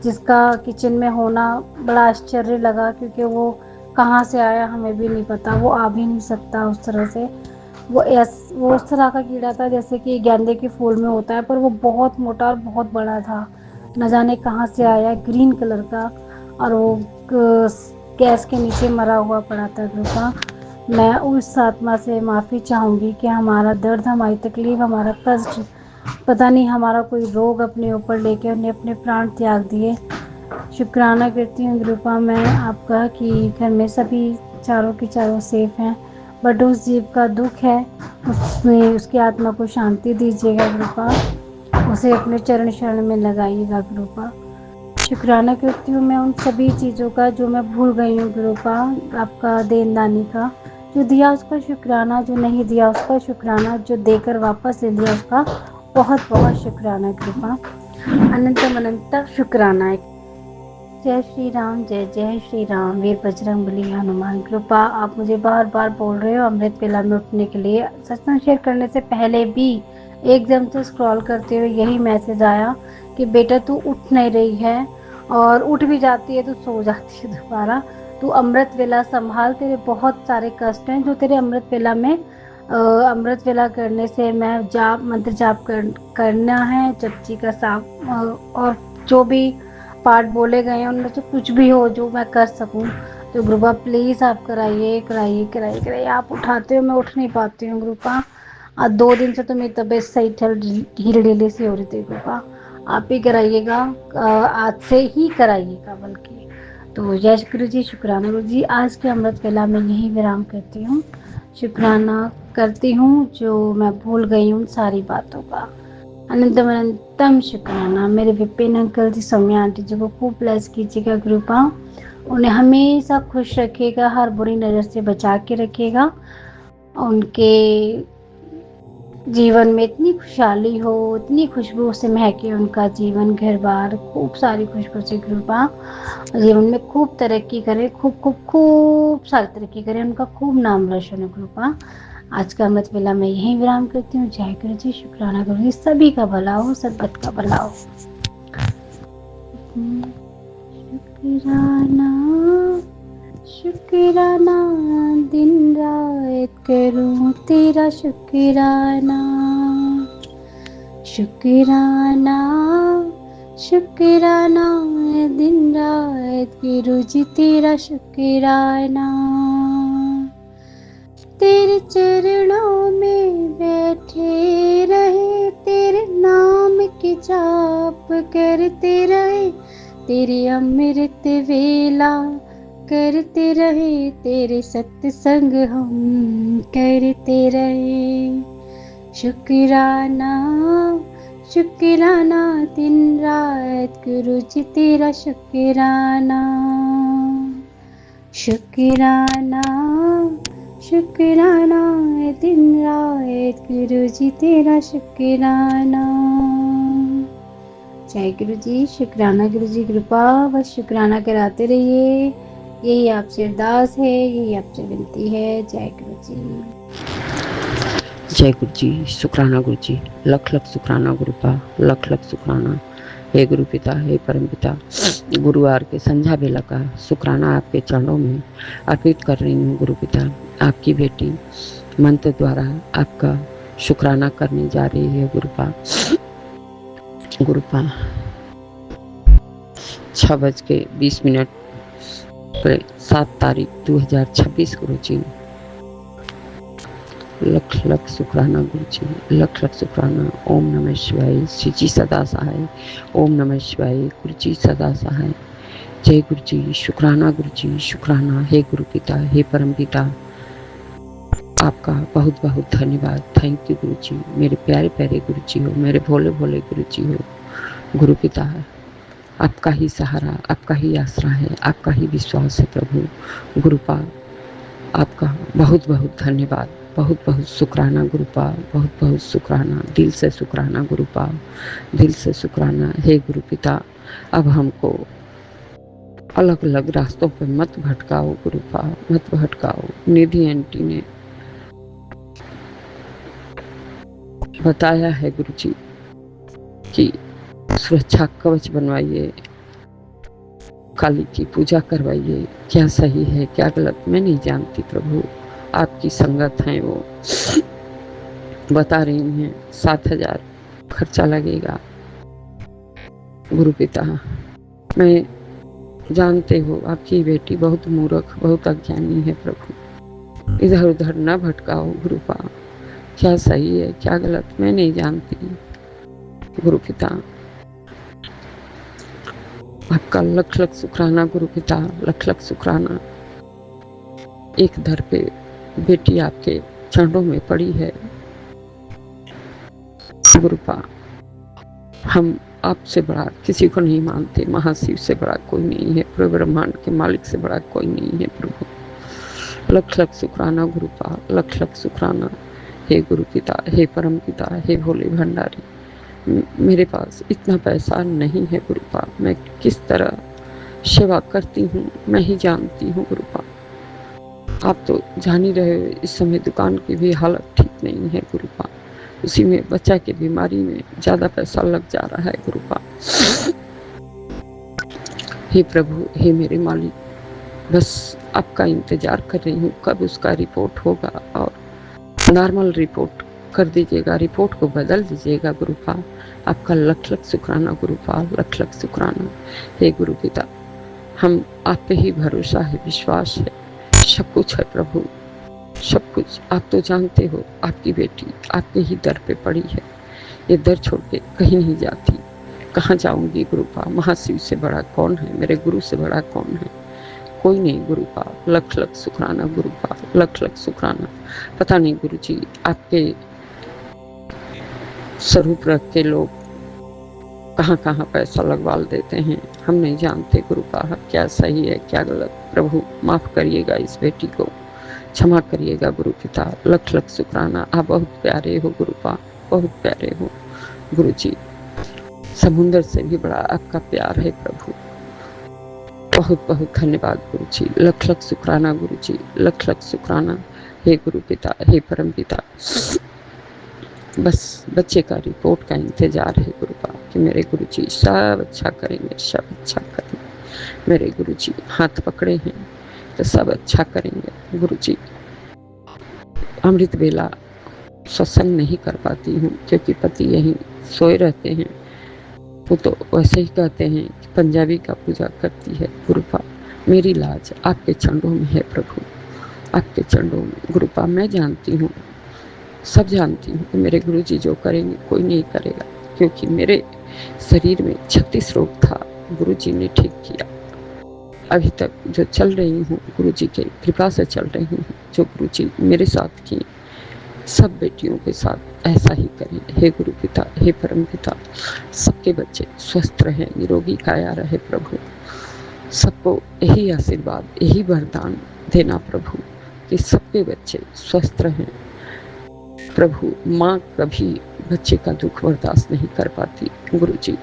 जिसका किचन में होना बड़ा आश्चर्य लगा, क्योंकि वो कहाँ से आया हमें भी नहीं पता, वो आ भी नहीं सकता उस तरह से। वो उस तरह का कीड़ा था जैसे कि गेंदे के फूल में होता है, पर वो बहुत मोटा और बहुत बड़ा था, न जाने कहाँ से आया, ग्रीन कलर का, और वो गैस के नीचे मरा हुआ पड़ा था। कृपा मैं उस आत्मा से माफ़ी चाहूँगी कि हमारा दर्द, हमारी तकलीफ़, हमारा कष्ट, पता नहीं हमारा कोई रोग अपने ऊपर लेके उन्हें अपने प्राण त्याग दिए। शुक्राना करती हूँ गुरुपा मैं आपका कि घर में सभी चारों के चारों सेफ हैं, बट उस जीव का दुख है, उसमें उसकी आत्मा को शांति दीजिएगा गुरुपा, उसे अपने चरण शरण में लगाइएगा गुरुपा। शुक्राना करती हूँ मैं उन सभी चीज़ों का जो मैं भूल गई हूँ गुरुपा, आपका देनदानी का, जो दिया उसका शुक्राना, जो नहीं दिया उसका शुक्राना, जो देकर वापस ले लिया उसका बहुत बहुत शुक्राना कृपा, अनंतम अनंत शुक्राना। जय श्री राम, जय जय श्री राम, वीर बजरंग बली हनुमान। कृपा आप मुझे बार बार बोल रहे हो अमृत वेला में उठने के लिए। सत्संग शेयर करने से पहले भी एकदम से स्क्रॉल करते हुए यही मैसेज आया कि बेटा तू उठ नहीं रही है, और उठ भी जाती है तो सो जाती है दोबारा, तू अमृत वेला संभाल, तेरे बहुत सारे कष्ट हैं जो तेरे अमृत वेला में अमृत वेला करने से मैं मंत्र जाप करना है, जपजी का और जो भी पाठ बोले गए हैं उनमें से कुछ भी हो जो मैं कर सकूं, तो गुरुपा प्लीज़ आप कराइए कराइए कराइए कराइए। आप उठाते हो, मैं उठ नहीं पाती हूँ गुरुपा। आज 2 दिन से तो मेरी तबीयत सही ढीली ढीली सी हो रही थी गुरुपा। आप ही कराइएगा, आज से ही कराइएगा बल्कि। तो जय गुरु जी, शुक्राना गुरु जी। आज के अमृत वेला में यही विराम करती हूँ। शुक्राना करती हूँ जो मैं भूल गई हूँ सारी बातों का। अनंतम अनंतम शुक्राना। मेरे विपिन अंकल जी, सौम्या आंटी जी को खूब ब्लेस कीजिएगा गुरुपा। उन्हें हमेशा खुश रखिएगा, हर बुरी नज़र से बचा के रखिएगा। उनके जीवन में इतनी खुशहाली हो, इतनी खुशबू से महके उनका जीवन, घर बार, खूब सारी खुशबू से कृपा। जीवन में खूब तरक्की करे, खूब खूब खूब सारी तरक्की करे, उनका खूब नाम रोशन हो कृपा। आज का अमृत वेला मैं यहीं विराम करती हूँ। जय गुरु जी, शुक्राना गुरु जी। सभी का भला हो, सबत का भला हो। शुक्राना शुक्राना, दिन रात करूं तेरा शुक्राना। शुक्राना शुक्राना, दिन रात करूं जी तेरा शुक्राना। तेरे चरणों में बैठे रहे, तेरे नाम की जाप करते रहे, तेरे अमृत वेला करते रहे, तेरे सत्संग हम करते रहे। शुक्राना शुक्राना, दिन रात गुरु जी तेरा शुक्राना। शुक्राना शुक्राना, दिन रात गुरु जी तेरा शुक्राना। जय गुरु जी, शुक्राना गुरु जी कृपा, बस शुक्राना कराते रहिए। यही आपसे अरदास है, यही आपसे विनती है। जय गुरु जी। जय गुरु जी, शुक्राना गुरु जी, लख लख शुक्राना गुरुपा, लख लख शुक्राना। हे गुरु पिता, हे परम पिता, गुरुवार के संध्या बेला का शुक्राना आपके चरणों में अर्पित कर रही हूँ गुरु पिता। आपकी बेटी मंत्र द्वारा आपका शुक्राना करने जा रही है गुरुपा। गुरुपा 6:20 पर 7 तारीख 2026 गुरु जी। लख लख शुक्राना गुरु जी, लख लख शुक्राना। ओम नमः शिवाय, श्री जी सदा सहाय। ओम नमः शिवाय, गुरु जी सदा सहाय। जय गुरु जी, शुक्राना गुरु जी, शुक्राना। हे गुरु पिता, हे परम पिता, आपका बहुत बहुत धन्यवाद। थैंक यू गुरु जी, मेरे प्यारे प्यारे गुरु जी हो, मेरे भोले भोले गुरु जी हो। गुरु पिता, आपका ही सहारा, आपका ही आसरा है, आपका ही विश्वास है प्रभु। गुरुपा, आपका बहुत बहुत धन्यवाद, बहुत बहुत शुक्राना गुरुपा, बहुत बहुत शुक्राना, दिल से शुक्राना गुरुपा, दिल से शुक्राना। हे गुरु पिता, अब हमको अलग अलग रास्तों पे मत भटकाओ गुरुपा, मत भटकाओ। निधि आंटी ने बताया है गुरु जी कि सुरक्षा कवच बनवाइए, काली की पूजा करवाइए। क्या सही है क्या गलत मैं नहीं जानती प्रभु, आपकी संगत है वो बता रही हैं। 7,000 खर्चा लगेगा गुरु पिता। मैं जानते हो आपकी बेटी बहुत मूर्ख, बहुत अज्ञानी है प्रभु, इधर उधर न भटकाओ गुरुपा। क्या सही है क्या गलत मैं नहीं जानती गुरु पिता। आपका लख लख शुक्राना गुरु पिता, लख लख शुक्राना। एक दर पे बेटी आपके चरणों में पड़ी है गुरुपा। हम आपसे बड़ा किसी को नहीं मानते, महाशिव से बड़ा कोई नहीं है, पूरे ब्रह्मांड के मालिक से बड़ा कोई नहीं है प्रभु। लख लख शुक्राना गुरुपा, लख लख शुक्राना। हे गुरु पिता, हे परम पिता, हे भोले भंडारी, मेरे पास इतना पैसा नहीं है गुरुपा, मैं किस तरह सेवा करती हूँ मैं ही जानती हूँ गुरुपा। आप तो जान ही रहे हो इस समय दुकान की भी हालत ठीक नहीं है गुरुपा, उसी में बच्चा की बीमारी में ज्यादा पैसा लग जा रहा है गुरुपा। हे प्रभु, हे मेरे मालिक, बस आपका इंतजार कर रही हूँ कब उसका रिपोर्ट होगा और नॉर्मल रिपोर्ट कर दीजिएगा, रिपोर्ट को बदल दीजिएगा गुरुपा। आपका लख लख शुक्राना गुरुपा, लख लख शुक्राना। हे गुरु पिता, हम आप पे ही भरोसा है, विश्वास है, सब कुछ है प्रभु, सब कुछ आप तो जानते हो। आपकी बेटी आपके ही दर पे पड़ी है, ये दर छोड़ के कहीं नहीं जाती। कहाँ जाऊंगी गुरुपा? महाशिव से बड़ा कौन है, मेरे गुरु से बड़ा कौन है? कोई नहीं गुरुपा। लख लख शुक्राना गुरुपा, लख लख शुक्राना। पता नहीं गुरु जी, आपके स्वरूप रख के लोग कहाँ कहाँ पैसा लगवा देते हैं, हम नहीं जानते गुरुपा। क्या सही है क्या गलत, प्रभु माफ करिएगा इस बेटी को, क्षमा करिएगा गुरु पिता। लख लख शुक्राना। आप बहुत प्यारे हो गुरुपा, बहुत प्यारे हो गुरु जी। समुंदर से भी बड़ा आपका प्यार है प्रभु। बहुत बहुत धन्यवाद गुरु जी। लख लख शुक्राना गुरु जी, लख लख शुक्राना। हे गुरु पिता, हे परम पिता, बस बच्चे का रिपोर्ट का इंतजार है गुरुपा कि मेरे गुरु जी सब अच्छा करेंगे, सब अच्छा करेंगे। मेरे गुरु जी हाथ पकड़े हैं तो सब अच्छा करेंगे गुरु जी। अमृत बेला सत्संग नहीं कर पाती हूँ क्योंकि पति यहीं सोए रहते हैं। वो तो वैसे ही कहते हैं कि पंजाबी का पूजा करती है गुरुपा। मेरी लाज आपके चरणों में है प्रभु, आपके चरणों में गुरुपा। मैं जानती हूँ, सब जानती हूँ कि मेरे गुरुजी जो करेंगे कोई नहीं करेगा, क्योंकि मेरे शरीर में 36 रोग था, गुरुजी ने ठीक किया। अभी तक जो चल रही हूँ गुरुजी के कृपा से चल रही हूँ। जो गुरुजी मेरे साथ किए, सब बेटियों के साथ ऐसा ही करें। हे गुरु पिता, हे परम पिता, सबके बच्चे स्वस्थ रहे, निरोगी काया रहे प्रभु। सबको यही आशीर्वाद, यही वरदान देना प्रभु कि सबके बच्चे स्वस्थ रहें प्रभु। माँ कभी बच्चे का दुख बर्दाश्त नहीं कर पाती गुरुजी।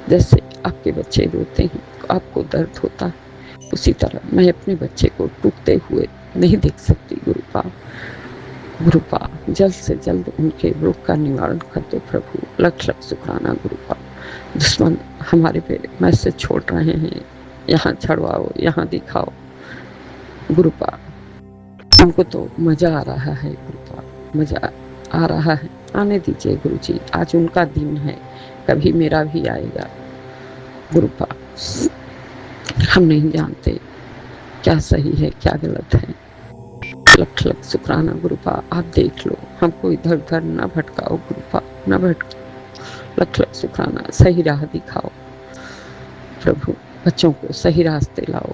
जैसे आपके बच्चे रोते हैं तो आपको दर्द होता है, उसी तरह मैं अपने बच्चे को टूटते हुए नहीं देख सकती गुरुपा। गुरुपा जल्द से जल्द उनके रोग का निवारण कर दो प्रभु। लख लख शुक्राना गुरुपा। दुश्मन हमारे पे मैसेज छोड़ रहे हैं, यहाँ छड़वाओ, यहाँ दिखाओ गुरुपा। उनको तो मजा आ रहा है गुरुपा, मजा आ रहा है। आने दीजिए गुरुजी, आज उनका दिन है, कभी मेरा भी आएगा गुरुपा। हम नहीं जानते क्या सही है क्या गलत है। लख लख शुक्राना गुरुपा। आप देख लो, हमको इधर उधर न भटकाओ गुरुपा, न भटकाओ। लख लख शुक्राना। सही राह दिखाओ प्रभु, बच्चों को सही रास्ते लाओ,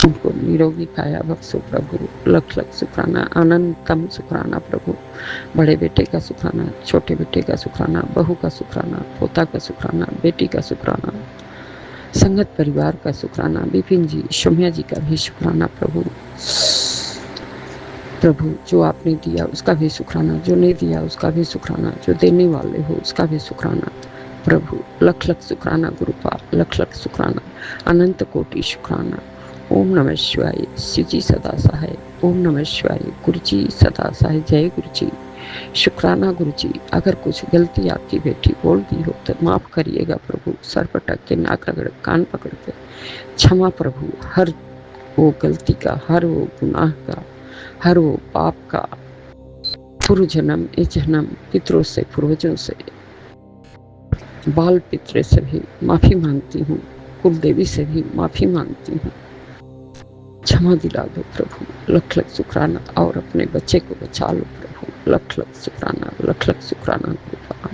उनको निरोगी काया बख्शो प्रभु। लख लख शुक्राना। अनंतम शुक्राना प्रभु। बड़े बेटे का शुक्राना, छोटे बेटे का शुक्राना, बहू का शुक्राना, पोता का शुक्राना, बेटी का शुक्राना, संगत परिवार का शुक्राना, विपिन जी, सोम्या जी का भी शुक्राना प्रभु। प्रभु जो आपने दिया उसका भी शुक्राना, जो नहीं दिया उसका भी शुक्राना, जो देने वाले हो उसका भी शुक्राना प्रभु। लख लख शुक्राना गुरुपा, लख लख शुक्राना। अनंत कोटि शुक्राना। ओम नमः शिवाय। शिव जी सदा सहाय। ओम नमः शिवाय। गुरु जी सदा सहाय। जय गुरु जी। शुक्राना गुरु जी। अगर कुछ गलती आपकी बेटी बोल दी हो तो माफ करिएगा प्रभु। सर पटक के, नाक रगड़, कान पकड़ के क्षमा प्रभु। हर वो गलती का, हर वो गुनाह का, हर वो पाप का, पूर्व जन्म, इस जन्म, पितरों से, पूर्वजों से, बाल पितरे से भी माफी मांगती हूँ, कुल देवी से भी माफी मांगती हूँ। क्षमा दिला दो प्रभु। लख लख शुक्राना। और अपने बच्चे को बचा लो प्रभु। लख लख शुक्राना, लख लख शुक्राना गुरुपा।